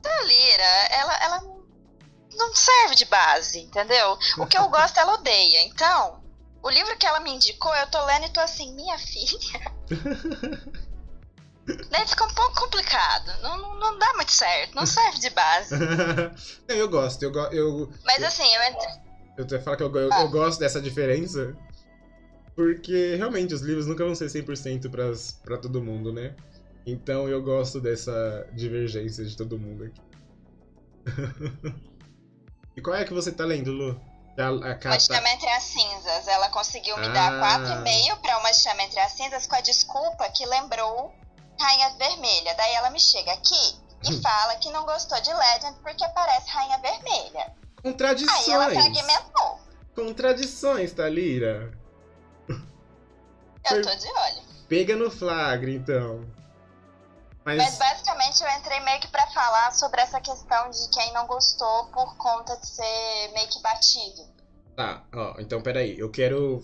Thalira, ela não serve de base, entendeu? O que eu gosto, ela odeia. Então, o livro que ela me indicou, eu tô lendo e tô assim, minha filha. Daí fica um pouco complicado. Não dá muito certo. Não serve de base. Não, eu gosto. Mas assim, eu te falo que eu gosto dessa diferença. Porque realmente os livros nunca vão ser 100% pra todo mundo, né? Então eu gosto dessa divergência de todo mundo aqui. E qual é que você tá lendo, Lu? Uma Chama Entre as Cinzas. Ela conseguiu me dar 4,5 pra Uma Chama Entre as Cinzas com a desculpa que lembrou Rainha Vermelha. Daí ela me chega aqui e fala que não gostou de Legend porque parece Rainha Vermelha. Contradições. Aí ela fragmentou. Contradições, Thalira. Eu tô de olho. pega no flagra, então. Mas basicamente eu entrei meio que pra falar sobre essa questão de quem não gostou por conta de ser meio que batido. Tá, ó, então peraí. Eu quero...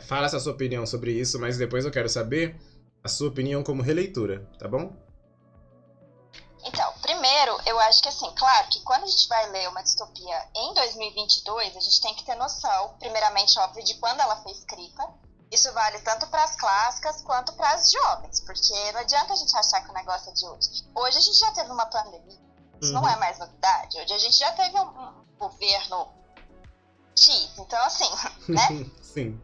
Fala essa sua opinião sobre isso, mas depois eu quero saber a sua opinião como releitura, tá bom? Então, primeiro, eu acho que assim, claro que quando a gente vai ler uma distopia em 2022, a gente tem que ter noção, primeiramente, óbvio, de quando ela foi escrita. Isso vale tanto para as clássicas quanto para as jovens, porque não adianta a gente achar que o negócio é de hoje. Hoje a gente já teve uma pandemia, isso não é mais novidade. Hoje a gente já teve um governo X, então assim, né? Sim.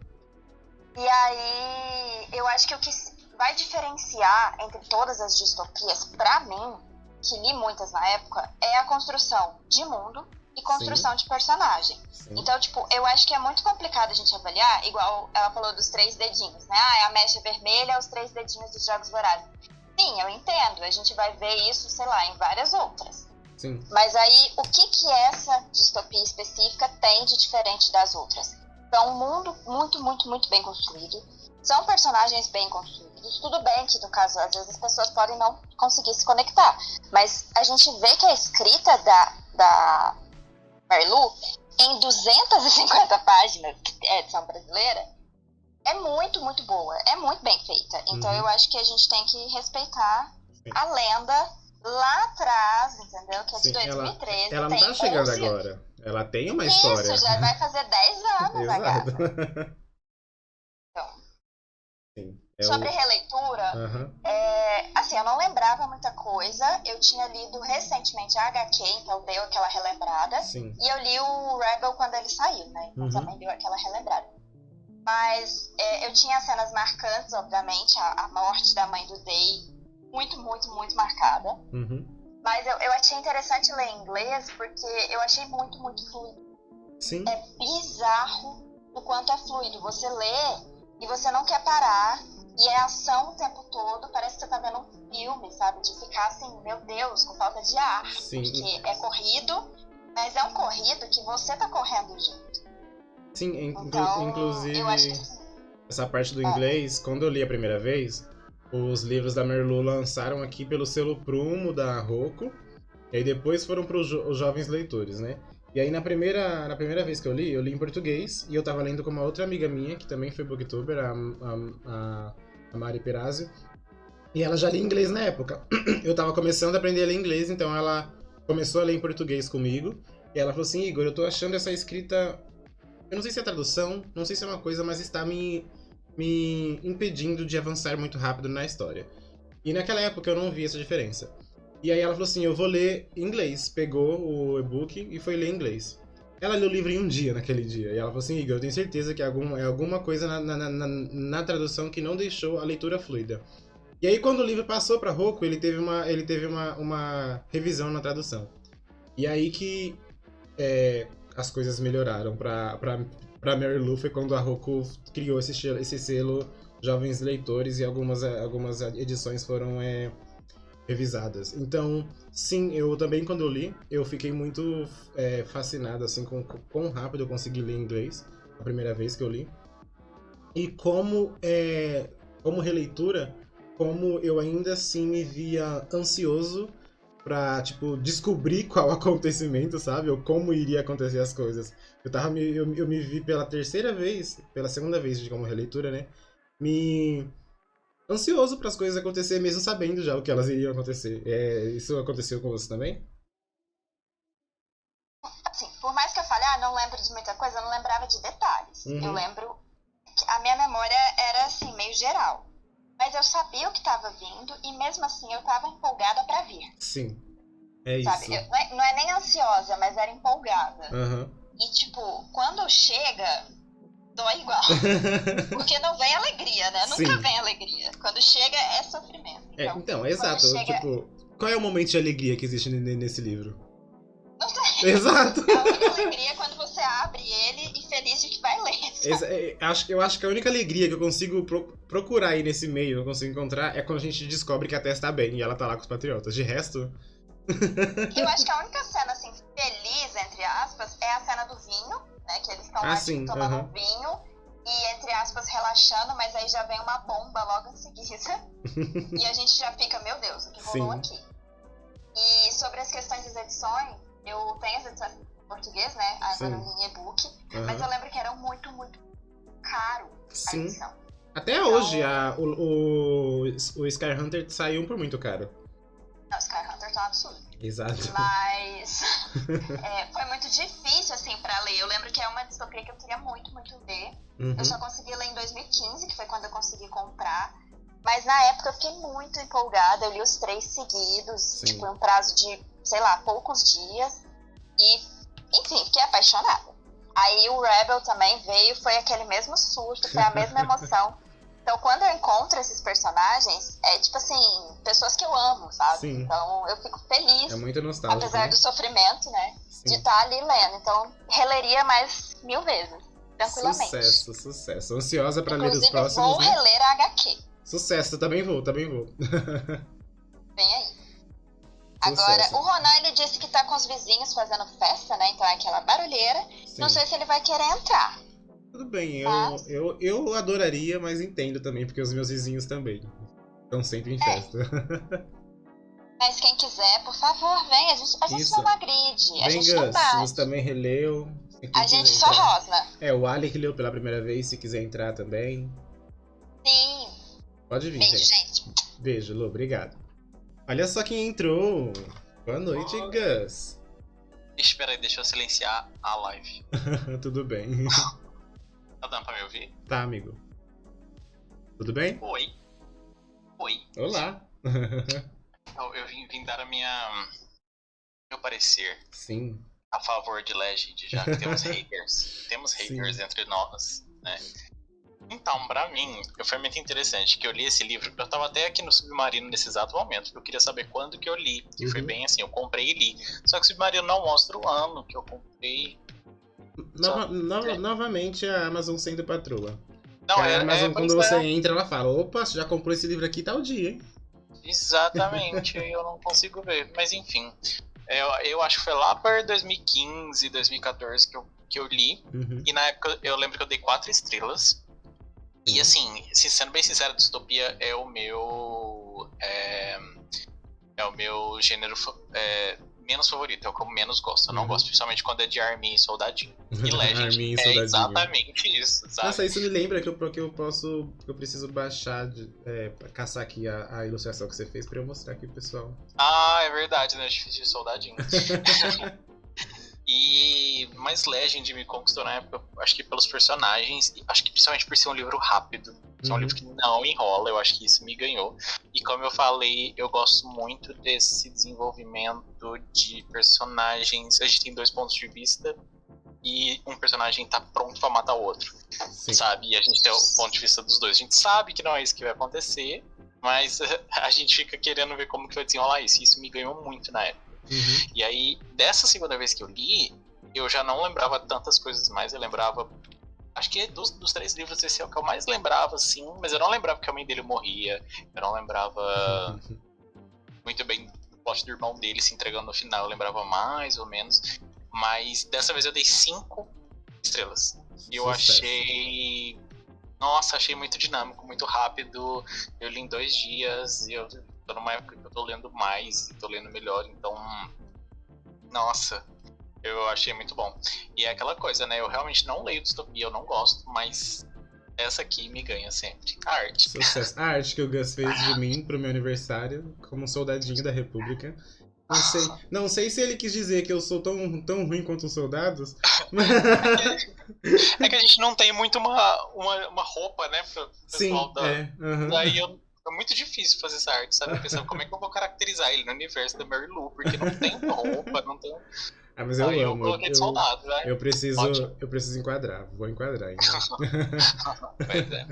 E aí, eu acho que o que vai diferenciar entre todas as distopias, pra mim, que li muitas na época, é a construção de mundo e construção de personagem. Sim. Então, tipo, eu acho que é muito complicado a gente avaliar, igual ela falou dos 3 dedinhos, né? Ah, é a mecha vermelha, os 3 dedinhos dos Jogos Vorazes. Sim, eu entendo, a gente vai ver isso, sei lá, em várias outras. Sim. Mas aí, o que essa distopia específica tem de diferente das outras? É um mundo muito, muito, muito bem construído. São personagens bem construídos. Tudo bem que, no caso, às vezes as pessoas podem não conseguir se conectar. Mas a gente vê que a escrita da Marlu, em 250 páginas, que é edição brasileira, é muito, muito boa. É muito bem feita. Então eu acho que a gente tem que respeitar a lenda lá atrás, entendeu? Que é de 2013. Ela não tá chegando agora. Ela tem uma história. Isso, já vai fazer 10 anos a gata. Então, sim, sobre releitura, assim, eu não lembrava muita coisa. Eu tinha lido recentemente a HQ, então deu aquela relembrada. Sim. E eu li o Rebel quando ele saiu, né? Então também deu aquela relembrada. Mas eu tinha cenas marcantes, obviamente. A morte da mãe do Day, muito, muito, muito marcada. Mas eu achei interessante ler em inglês, porque eu achei muito, muito fluido. Sim. É bizarro o quanto é fluido. Você lê e você não quer parar, e é ação o tempo todo, parece que você tá vendo um filme, sabe? De ficar assim, meu Deus, com falta de ar. Sim. Porque é corrido, mas é um corrido que você tá correndo junto. Sim, então, inclusive, eu acho que essa parte do inglês, quando eu li a primeira vez, os livros da Marlu lançaram aqui pelo selo Prumo da Rocco, e aí depois foram para os jovens leitores, né? E aí na primeira vez que eu li em português, e eu tava lendo com uma outra amiga minha, que também foi booktuber, a Mari Perazio, e ela já lia inglês na época. Eu tava começando a aprender a ler inglês, então ela começou a ler em português comigo, e ela falou assim, Igor, eu tô achando essa escrita... Eu não sei se é tradução, não sei se é uma coisa, mas está me impedindo de avançar muito rápido na história. E naquela época eu não vi essa diferença. E aí ela falou assim, eu vou ler em inglês. Pegou o e-book e foi ler em inglês. Ela leu o livro em um dia, naquele dia. E ela falou assim, Igor, eu tenho certeza que é alguma coisa na tradução que não deixou a leitura fluida. E aí quando o livro passou para Rocco, ele teve uma revisão na tradução. E aí que as coisas melhoraram pra Marlu, foi quando a Rocco criou esse selo Jovens Leitores, e algumas edições foram revisadas. Então, sim, eu também, quando eu li, eu fiquei muito fascinado assim, com quão rápido eu consegui ler inglês, a primeira vez que eu li. E como releitura, como eu ainda assim me via ansioso pra, tipo, descobrir qual acontecimento, sabe? Ou como iria acontecer as coisas. Eu me vi pela segunda vez como releitura, né? Ansioso para as coisas acontecer, mesmo sabendo já o que elas iriam acontecer. Isso aconteceu com você também? Assim, por mais que eu fale, não lembro de muita coisa, eu não lembrava de detalhes. Eu lembro que a minha memória era, assim, meio geral. Mas eu sabia o que estava vindo e mesmo assim eu estava empolgada para vir. Sim, é isso. Sabe? Não é nem ansiosa, mas era empolgada. E tipo, quando chega, dói igual. Porque não vem alegria, né? Sim. Nunca vem alegria. Quando chega é sofrimento. Então, exato. Chega... Tipo, qual é o momento de alegria que existe nesse livro? Não sei. Exato. A única alegria é quando você abre ele e feliz de que vai ler. Eu acho que a única alegria que eu consigo procurar aí nesse meio, eu consigo encontrar, é quando a gente descobre que a Tess tá bem e ela tá lá com os patriotas. De resto... Eu acho que a única cena, assim, feliz, entre aspas, é a cena do vinho, né? Que eles estão lá tomando um vinho. e, entre aspas, relaxando, mas aí já vem uma bomba logo em seguida. E a gente já fica, meu Deus, o que rolou Sim. aqui? E sobre as questões das edições, eu tenho as edições em português, né? Agora em e-book. Mas eu lembro que era muito, muito caro a edição. Até hoje, o Sky Hunter saiu por muito caro. Não, Sky Hunter tá um absurdo. Exato. Mas foi muito difícil, assim, pra ler. Eu lembro que é uma distopia que eu queria muito, muito ler. Eu só consegui ler em 2015, que foi quando eu consegui comprar. Mas na época eu fiquei muito empolgada. Eu li os 3 seguidos, tipo, em um prazo de, sei lá, poucos dias. E, enfim, fiquei apaixonada. Aí o Rebel também veio, foi aquele mesmo susto, foi a mesma emoção. Então, quando eu encontro esses personagens, é tipo assim, pessoas que eu amo, sabe? Sim. Então, eu fico feliz. É muito nostálgico, apesar do sofrimento, né? Sim. De estar ali lendo. Então, releria mais 1000 vezes, tranquilamente. Sucesso. Ansiosa pra ler os Inclusive, próximos, vou reler a HQ. Sucesso, também vou. Vem aí. Agora, o Ronan, ele disse que tá com os vizinhos fazendo festa, né? Então é aquela barulheira. Sim. Não sei se ele vai querer entrar. Tudo bem, eu adoraria, mas entendo também, porque os meus vizinhos também estão sempre em festa. Mas quem quiser, por favor, vem. A gente não agride. A gente não Gus, bate. você também releu. A gente só rosna. O Alec leu pela primeira vez, se quiser entrar também. Sim. Pode vir, beijo, gente. Beijo, Lu, obrigado. Olha só quem entrou. Boa noite, Gus. Espera aí, deixa eu silenciar a live. Tudo bem. Tá dando pra me ouvir? Tá, amigo. Tudo bem? Oi. Olá. Eu vim dar meu parecer. Sim. A favor de Legend, já que temos haters. Temos haters entre nós, né? Então, pra mim, foi muito interessante que eu li esse livro. Eu tava até aqui no Submarino nesse exato momento, porque eu queria saber quando que eu li. E foi bem assim, eu comprei e li. Só que o Submarino não mostra o ano que eu comprei. Novamente a Amazon sendo patroa. Não, a Amazon, quando você entra, ela fala: opa, você já comprou esse livro aqui tal dia, hein? Exatamente, eu não consigo ver. Mas enfim, eu acho que foi lá para 2015, 2014 que eu li. E na época eu lembro que eu dei 4 estrelas. E assim, sendo bem sincero, distopia é o meu gênero menos favorito, é o que eu menos gosto. Eu não gosto, principalmente quando é de Armin e Soldadinho. E Legend é exatamente isso, sabe? Nossa, isso me lembra que eu preciso baixar, caçar aqui a ilustração que você fez pra eu mostrar aqui pro pessoal. Ah, é verdade, né? Difícil de Soldadinho. Mas Legend me conquistou na época, acho que pelos personagens, acho que principalmente por ser um livro rápido. É um livro que não enrola, eu acho que isso me ganhou. E como eu falei, eu gosto muito desse desenvolvimento de personagens. A gente tem 2 pontos de vista e um personagem tá pronto pra matar o outro. Sim. Sabe? E a gente tem o ponto de vista dos dois. A gente sabe que não é isso que vai acontecer, mas a gente fica querendo ver como que vai desenrolar isso. E isso me ganhou muito na época. E aí, dessa segunda vez que eu li, eu já não lembrava tantas coisas mais. Eu lembrava, acho que dos 3 livros esse é o que eu mais lembrava, assim. Mas eu não lembrava que a mãe dele morria. Eu não lembrava muito bem do plot do irmão dele se entregando no final. Eu lembrava mais ou menos. Mas dessa vez eu dei 5 estrelas. E eu achei... Nossa, achei muito dinâmico, muito rápido. Eu li em 2 dias e eu tô numa época que eu tô lendo mais e tô lendo melhor, então... Nossa, eu achei muito bom. E é aquela coisa, né? Eu realmente não leio distopia, eu não gosto, mas essa aqui me ganha sempre. A arte. Sucesso. A arte que o Gus fez de mim pro meu aniversário, como um soldadinho da República. Não sei se ele quis dizer que eu sou tão ruim quanto os soldados. É que a gente não tem muito uma roupa, né, pro pessoal. Sim, Daí é muito difícil fazer essa arte, sabe? Pensando como é que eu vou caracterizar ele no universo da Mary Lou, porque não tem roupa, não tem... Mas eu amo. Eu coloquei de soldado, né? Eu preciso enquadrar, vou enquadrar então. Pois é.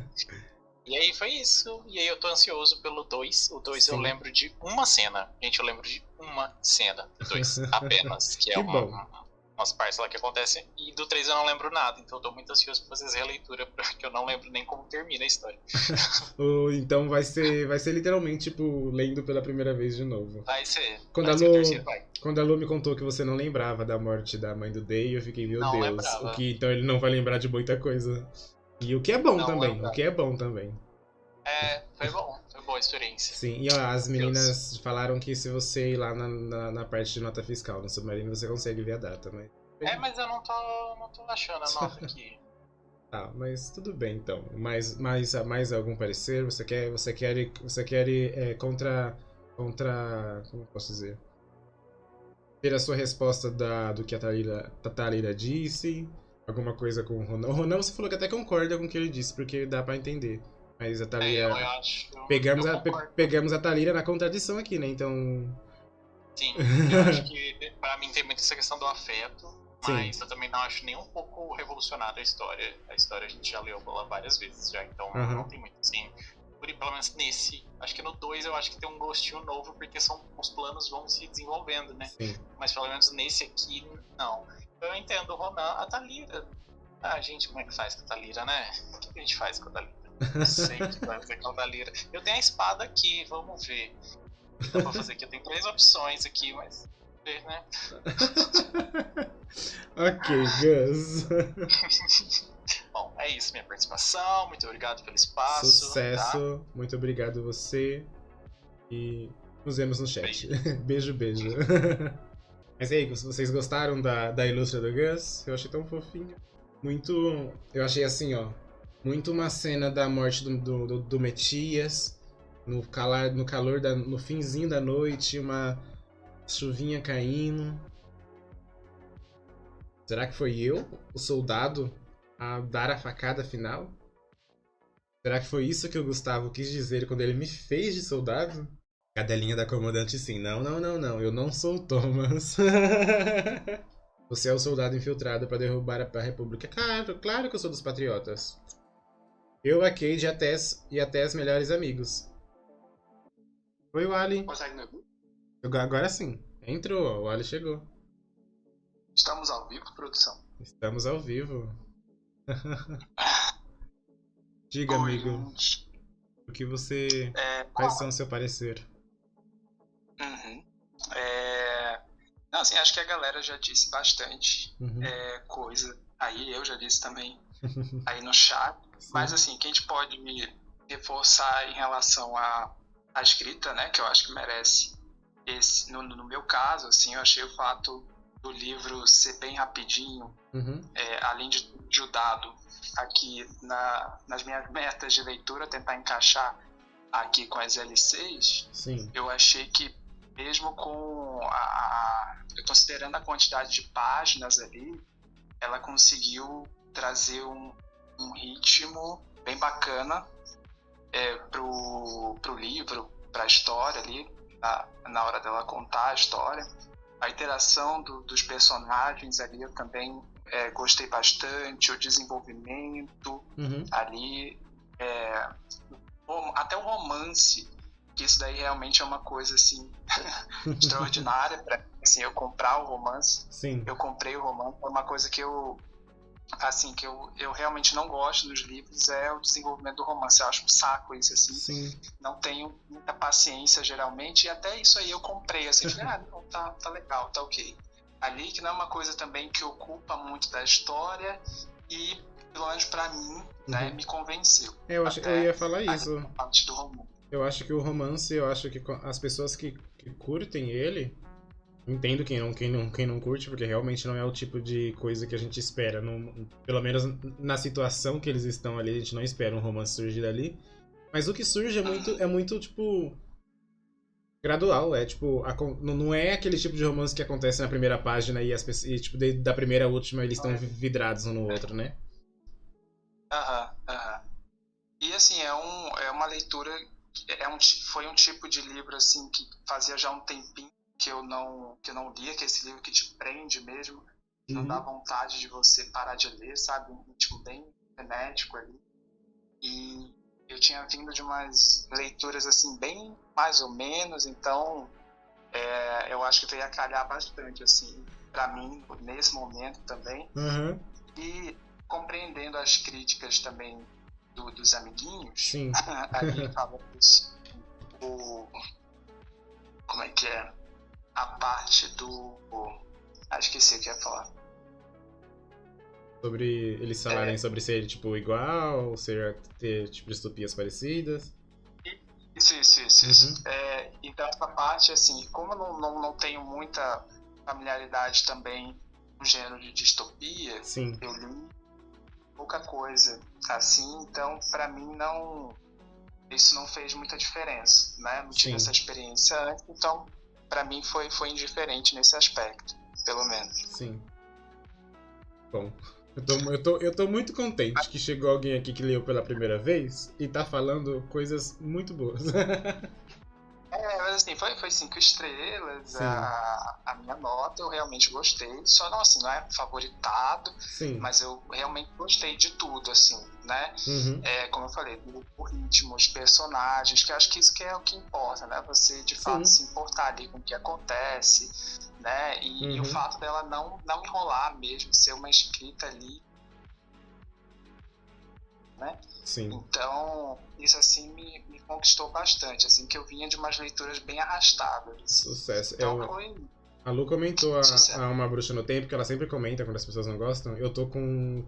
E aí foi isso, e aí eu tô ansioso pelo 2. O 2 eu lembro de uma cena. Gente, eu lembro de uma cena do 2 apenas, que é umas partes lá que acontecem. E do 3 eu não lembro nada, então eu tô muito ansioso pra fazer essa releitura, porque eu não lembro nem como termina a história. Então vai ser literalmente, tipo, lendo pela primeira vez de novo. Vai ser. Quando a Lu me contou que você não lembrava da morte da mãe do Day, eu fiquei, meu Deus, então ele não vai lembrar de muita coisa. E o que é bom Não também, lembrar. o que é bom também. Foi bom, foi boa a experiência. Sim, e ó, as Deus. meninas falaram que se você ir lá na parte de nota fiscal no Submarino, você consegue ver a data, mas... Mas eu não tô achando a nota aqui. Tá, mas tudo bem então. Mais algum parecer? Você quer ir contra, como eu posso dizer? Ter a sua resposta do que a Thalira disse? Alguma coisa com o Ronan? O Ronan você falou que até concorda com o que ele disse, porque dá pra entender. Mas a Eu Thalira... acho. Pegamos eu concordo. pegamos a Thalira na contradição aqui, né? Então... Sim, eu acho que pra mim tem muito essa questão do afeto, mas eu também não acho nem um pouco revolucionária a história. A história a gente já leu ela várias vezes já, então não tem muito, assim. Pelo menos nesse. Acho que no 2 eu acho que tem um gostinho novo, porque os planos vão se desenvolvendo, né? Sim. Mas pelo menos nesse aqui, não. Eu entendo o Ronan, a Thalira. Gente, como é que faz com a Thalira, né? O que a gente faz com a Thalira? Não sei o que vai fazer com a Thalira. Eu tenho a espada aqui, vamos ver. Dá pra fazer aqui. Eu tenho 3 opções aqui, mas. Ver, né? Ok, Gus. Bom, é isso, minha participação. Muito obrigado pelo espaço. Sucesso. Tá? Muito obrigado você. E nos vemos no chat. Beijo, beijo. Mas e aí, vocês gostaram da ilustra do Gus? Eu achei tão fofinho. Muito. Eu achei assim, ó. Muito uma cena da morte do Metias. No calor no finzinho da noite, uma chuvinha caindo. Será que foi eu, o soldado, a dar a facada final? Será que foi isso que o Gustavo quis dizer quando ele me fez de soldado? Cadelinha da comandante sim. Não, não, não, não. Eu não sou o Thomas. Você é o soldado infiltrado para derrubar a República. Claro, claro que eu sou dos Patriotas. Eu, a Cade e a Tess melhores amigos. Oi, Wally. Consegue me ouvir? Agora sim. Entrou, o Wally chegou. Estamos ao vivo, produção? Estamos ao vivo. Diga, Oi, amigo, gente. o que você... Quais são o seu parecer? Não, assim, acho que a galera já disse bastante Uhum. coisa. Aí eu já disse também aí no chat. Sim. Mas assim, que a gente pode reforçar em relação à escrita, né? Que eu acho que merece. No meu caso, assim, eu achei o fato do livro ser bem rapidinho, Uhum. além de ajudado aqui nas minhas metas de leitura, tentar encaixar aqui com as LCs, Sim. eu achei que mesmo com considerando a quantidade de páginas ali, ela conseguiu trazer um ritmo bem bacana pro livro, pra história ali, na hora dela contar a história. A interação dos personagens ali eu também gostei bastante, o desenvolvimento ali, até o romance, que isso daí realmente é uma coisa assim extraordinária para assim, eu comprar o romance. Sim. Eu comprei o romance, é uma coisa que eu realmente não gosto nos livros, é o desenvolvimento do romance. Eu acho um saco isso, assim. Sim. Não tenho muita paciência, geralmente, e até isso aí eu comprei, assim, falei, não, tá legal, tá ok. Ali, que não é uma coisa também que ocupa muito da história, e, pelo menos pra mim, né, me convenceu. Eu ia falar isso. A parte do romance. Eu acho que o romance, as pessoas que curtem ele, entendo quem não curte, porque realmente não é o tipo de coisa que a gente espera. Pelo menos na situação que eles estão ali, a gente não espera um romance surgir dali. Mas o que surge é muito tipo, gradual. É tipo, não é aquele tipo de romance que acontece na primeira página e tipo, da primeira à última eles estão vidrados um no outro, né? E assim, é uma leitura, foi um tipo de livro assim que fazia já um tempinho que eu não lia, que é esse livro que te prende mesmo, que não dá vontade de você parar de ler, sabe? Um ritmo bem frenético ali. E eu tinha vindo de umas leituras assim, bem mais ou menos, então eu acho que veio a calhar bastante, assim, pra mim, nesse momento também. E compreendendo as críticas também dos amiguinhos, sim. ali falamos como é que é? A parte do... esqueci o que ia falar. Sobre eles falarem sobre ser, tipo, igual, ter, tipo, distopias parecidas. Isso. Então, essa parte, assim, como eu não tenho muita familiaridade também no gênero de distopia, Sim. eu li pouca coisa, assim, então, pra mim, isso não fez muita diferença, né? Não tive essa experiência antes, então, pra mim, foi indiferente nesse aspecto, pelo menos. Sim. Bom, eu tô muito contente que chegou alguém aqui que leu pela primeira vez e tá falando coisas muito boas. Mas assim, foi 5 estrelas, a minha nota, eu realmente gostei. Só não, assim, não é favoritado, mas eu realmente gostei de tudo, assim, né? Como eu falei, o ritmo, os personagens, que eu acho que isso que é o que importa, né? Você, de fato, se importar ali com o que acontece, né? E o fato dela não enrolar mesmo, ser uma escrita ali, né? Sim. Então, isso assim me conquistou bastante, assim, que eu vinha de umas leituras bem arrastadas. Sucesso. Então foi... A Lu comentou a Uma Bruxa no Tempo, que ela sempre comenta quando as pessoas não gostam. Eu tô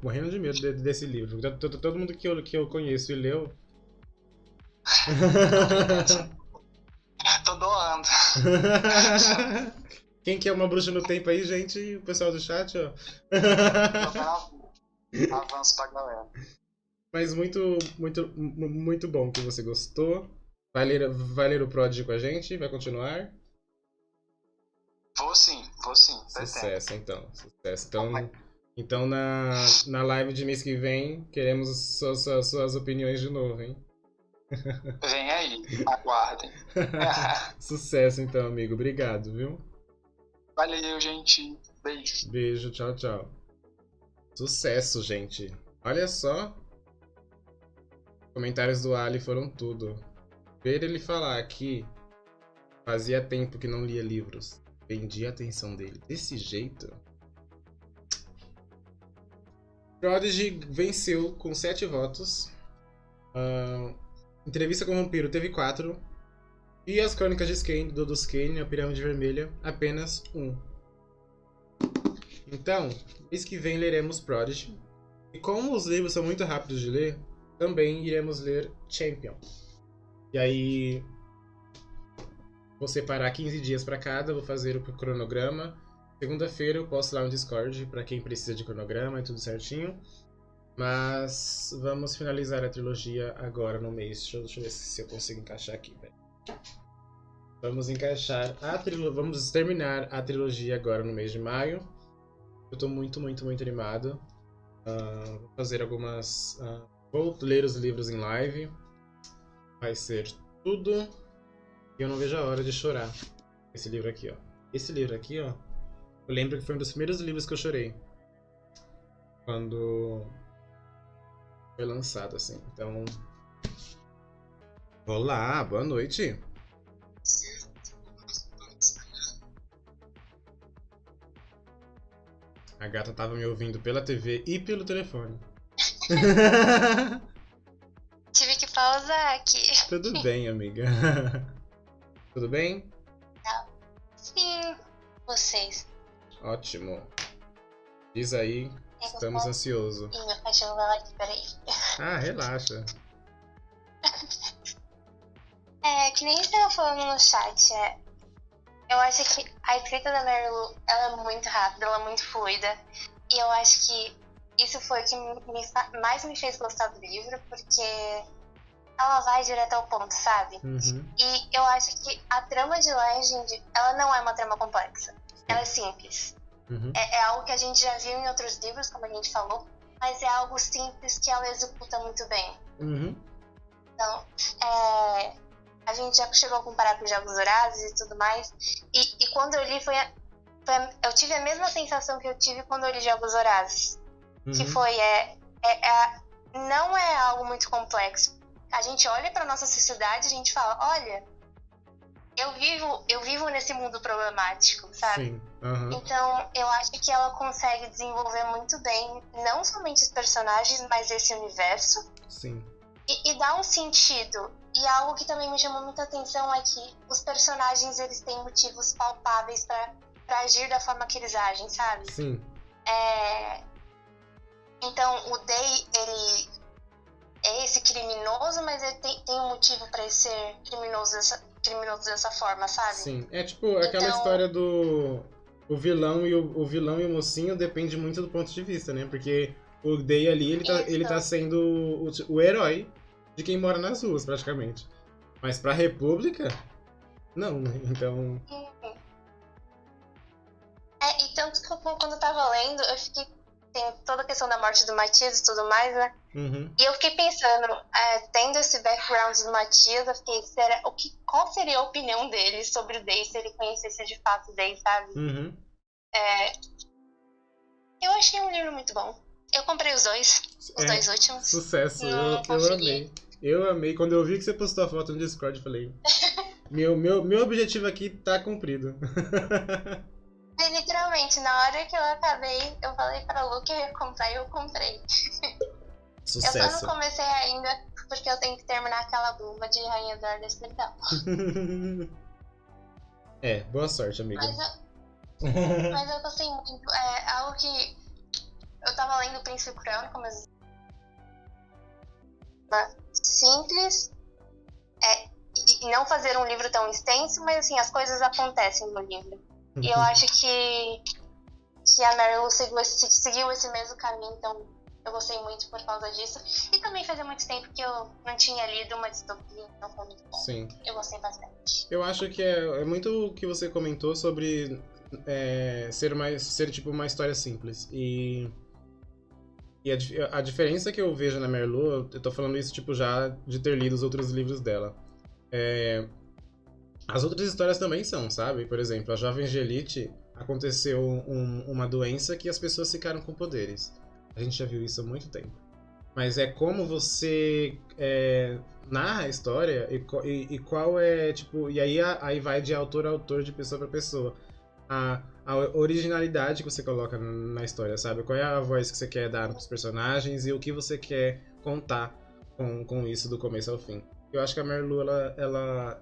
morrendo de medo desse livro. Todo mundo que eu conheço e leu... Tô doando. Quem que é Uma Bruxa no Tempo aí, gente? O pessoal do chat, ó. Avanço pra galera. Mas muito bom que você gostou. Vai ler o Prodigy com a gente? Vai continuar? Vou sim. Sucesso, então. Então na live de mês que vem, queremos suas opiniões de novo, hein? Vem aí, aguardem. Sucesso, então, amigo. Obrigado, viu? Valeu, gente. Beijo. Beijo, tchau. Sucesso, gente. Olha só. Comentários do Ali foram tudo. Ver ele falar que fazia tempo que não lia livros. Prendi a atenção dele. Desse jeito. Prodigy venceu com 7 votos. Entrevista com o Vampiro teve 4. E as Crônicas de Skane, do Dodus Kane, a Pirâmide Vermelha, apenas 1. Então, mês que vem leremos Prodigy. E como os livros são muito rápidos de ler, também iremos ler Champion. E aí, vou separar 15 dias para cada, vou fazer o cronograma. Segunda-feira eu posto lá no Discord para quem precisa de cronograma e tudo certinho. Mas vamos finalizar a trilogia agora no mês. Deixa eu ver se eu consigo encaixar aqui. Vamos encaixar vamos terminar a trilogia agora no mês de maio. Eu tô muito animado. Vou fazer algumas... vou ler os livros em live. Vai ser tudo. E eu não vejo a hora de chorar. Esse livro aqui, ó. Esse livro aqui, ó. Eu lembro que foi um dos primeiros livros que eu chorei. Quando foi lançado, assim. Então... Olá, boa noite. A gata tava me ouvindo pela TV e pelo telefone. Tive que pausar aqui. Tudo bem, amiga. Tudo bem? Sim, vocês. Ótimo. Diz aí, estamos ansiosos. Ih, meu cachorro vai lá aqui, peraí. Ah, relaxa. Que nem você tava falando no chat, eu acho que a escrita da Mary Lou, ela é muito rápida, ela é muito fluida. E eu acho que isso foi o que mais me fez gostar do livro, porque ela vai direto ao ponto, sabe? E eu acho que a trama de Legend, ela não é uma trama complexa. Ela é simples. É algo que a gente já viu em outros livros, como a gente falou, mas é algo simples que ela executa muito bem. Então, a gente já chegou a comparar com Jogos Vorazes e tudo mais. E quando eu li, eu tive a mesma sensação que eu tive quando eu li Jogos Vorazes. Que foi, não é algo muito complexo. A gente olha pra nossa sociedade e a gente fala, olha, eu vivo nesse mundo problemático, sabe? Sim. Então, eu acho que ela consegue desenvolver muito bem, não somente os personagens, mas esse universo. Sim. E dá um sentido. E algo que também me chamou muita atenção é que os personagens, eles têm motivos palpáveis pra agir da forma que eles agem, sabe? Sim. Então, o Day, ele é esse criminoso, mas ele tem um motivo pra ele ser criminoso dessa forma, sabe? Sim, é tipo aquela Então- história do o vilão e o vilão e o mocinho depende muito do ponto de vista, né? Porque o Day ali, ele tá sendo o herói de quem mora nas ruas, praticamente. Mas pra República, não, né? Então, E tanto que quando eu tava lendo, eu fiquei. Tem toda a questão da morte do Matias e tudo mais, né? uhum, E eu fiquei pensando, tendo esse background do Matias, eu fiquei, qual seria a opinião dele sobre o Day se ele conhecesse de fato o Day, sabe? uhum. Eu achei um livro muito bom. Eu comprei os dois dois últimos. Sucesso, Não eu consegui. amei. Eu amei. Quando eu vi que você postou a foto no Discord, eu falei, meu objetivo aqui tá cumprido. E, literalmente, na hora que eu acabei, eu falei pra Lu que eu ia comprar e eu comprei. Eu só Sucesso. não comecei ainda, porque eu tenho que terminar aquela blusa de Rainha da Ordem Especial. Boa sorte, amiga. Mas eu gostei muito. É algo que eu tava lendo o Príncipe Cruel no começo. Simples. E não fazer um livro tão extenso, mas assim, as coisas acontecem no livro. E eu acho que a Mary Lou seguiu esse mesmo caminho, então eu gostei muito por causa disso. E também fazia muito tempo que eu não tinha lido uma distopia, então foi muito bom. Sim. Eu gostei bastante. Eu acho que é muito o que você comentou sobre ser tipo uma história simples. E a diferença que eu vejo na Merlot, eu tô falando isso tipo já de ter lido os outros livros dela. As outras histórias também são, sabe? Por exemplo, a Jovem de Elite aconteceu uma doença que as pessoas ficaram com poderes. A gente já viu isso há muito tempo. Mas é como você narra a história e qual é, tipo... E aí vai de autor a autor, de pessoa pra pessoa. A originalidade que você coloca na história, sabe? Qual é a voz que você quer dar pros personagens e o que você quer contar com isso do começo ao fim. Eu acho que a Merlu, ela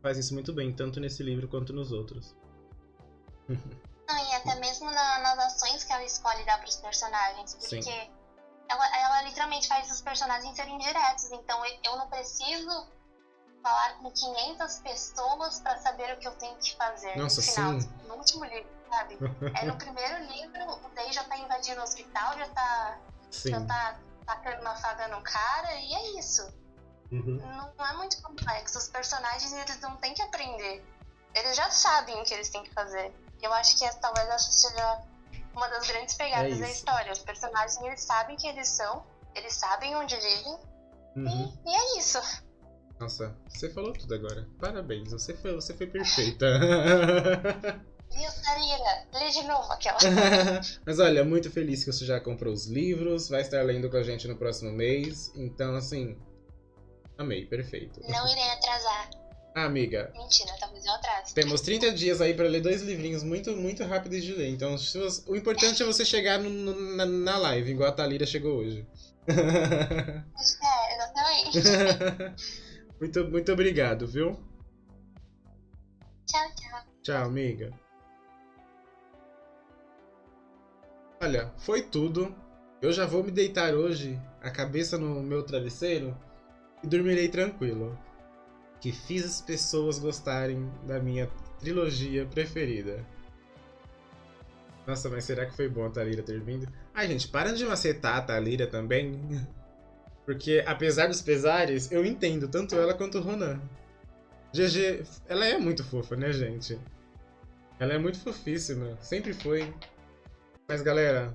faz isso muito bem, tanto nesse livro quanto nos outros. Não, e até mesmo nas ações que ela escolhe dar pros personagens, porque Sim. ela literalmente faz os personagens serem diretos, então eu não preciso falar com 500 pessoas pra saber o que eu tenho que fazer. Nossa, no final, sim. no último livro, sabe? No primeiro livro, o Day já tá invadindo o hospital, já tá tacando uma faca no cara, e é isso. Uhum. Não é muito complexo. Os personagens, eles não têm que aprender. Eles já sabem o que eles têm que fazer. Eu acho que talvez essa seja uma das grandes pegadas da história. Os personagens, eles sabem quem eles são, eles sabem onde vivem, Uhum. e é isso. Nossa, você falou tudo agora. Parabéns, você foi perfeita. E eu Tarira, lê de novo aquela. Mas olha, muito feliz que você já comprou os livros, vai estar lendo com a gente no próximo mês. Então, assim, amei, perfeito. Não irei atrasar. Ah, amiga, Mentira, talvez eu atrase. temos 30 dias aí pra ler 2 livrinhos muito, muito rápidos de ler. Então, o importante é você chegar na live, igual a Thalira chegou hoje. Exatamente. Muito obrigado, viu? Tchau, tchau. Tchau, amiga. Olha, foi tudo. Eu já vou me deitar hoje, a cabeça no meu travesseiro, e dormirei tranquilo. Que fiz as pessoas gostarem da minha trilogia preferida. Nossa, mas será que foi bom a Thalira ter vindo? Ai, gente, para de macetar a Thalira também. Porque, apesar dos pesares, eu entendo tanto ela quanto o Ronan. GG, ela é muito fofa, né, gente? Ela é muito fofíssima, sempre foi. Mas, galera,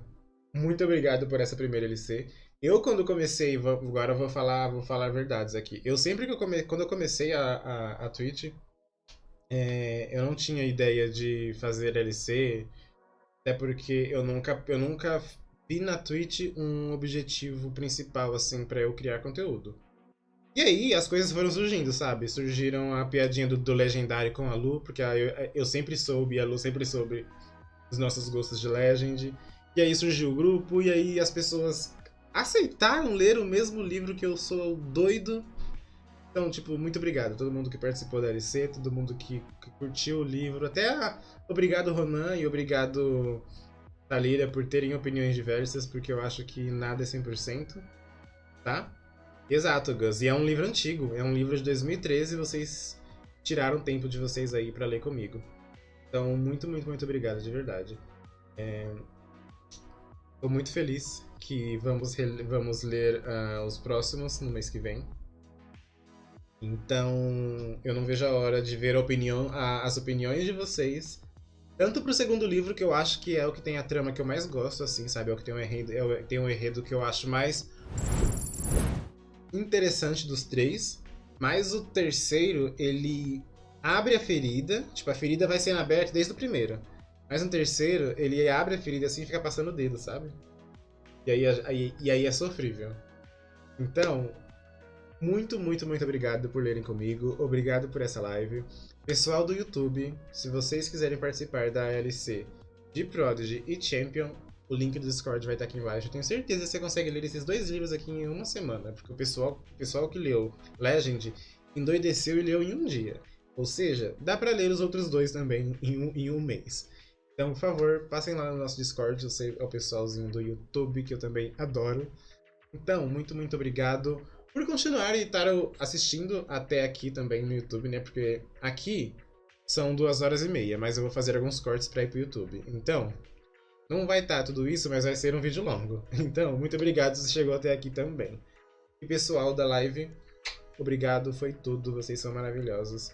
muito obrigado por essa primeira LC. Eu, quando comecei, agora eu vou falar verdades aqui. Eu sempre quando eu comecei a Twitch, eu não tinha ideia de fazer LC, até porque eu nunca vi na Twitch um objetivo principal, assim, pra eu criar conteúdo. E aí, as coisas foram surgindo, sabe? Surgiram a piadinha do Legendário com a Lu, porque eu sempre soube, a Lu sempre soube os nossos gostos de Legend. E aí surgiu o grupo, e aí as pessoas aceitaram ler o mesmo livro que eu sou doido. Então, tipo, muito obrigado a todo mundo que participou da LC, todo mundo que curtiu o livro. Obrigado, Ronan, e obrigado Talíria, por terem opiniões diversas, porque eu acho que nada é 100%, tá? Exato, Gus. E é um livro antigo, é um livro de 2013 e vocês tiraram tempo de vocês aí pra ler comigo. Então, muito, muito, muito obrigado, de verdade. Tô muito feliz que vamos ler os próximos no mês que vem. Então, eu não vejo a hora de ver as opiniões de vocês. Tanto pro segundo livro, que eu acho que é o que tem a trama que eu mais gosto, assim, sabe? É o que tem um enredo que eu acho mais interessante dos três. Mas o terceiro, ele abre a ferida. Tipo, a ferida vai sendo aberta desde o primeiro. Mas no terceiro, ele abre a ferida assim e fica passando o dedo, sabe? E aí é sofrível. Então, muito, muito, muito obrigado por lerem comigo. Obrigado por essa live. Pessoal do YouTube, se vocês quiserem participar da ALC de Prodigy e Champion, o link do Discord vai estar aqui embaixo. Eu tenho certeza que você consegue ler esses 2 livros aqui em uma semana, porque o pessoal que leu Legend endoideceu e leu em um dia. Ou seja, dá pra ler os outros 2 também em um mês. Então, por favor, passem lá no nosso Discord, eu sei ao pessoalzinho do YouTube, que eu também adoro. Então, muito, muito obrigado por continuar e estar assistindo até aqui também no YouTube, né? Porque aqui são 2h30, mas eu vou fazer alguns cortes pra ir pro YouTube. Então, não vai estar tudo isso, mas vai ser um vídeo longo. Então, muito obrigado se você chegou até aqui também. E pessoal da live, obrigado, foi tudo, vocês são maravilhosos.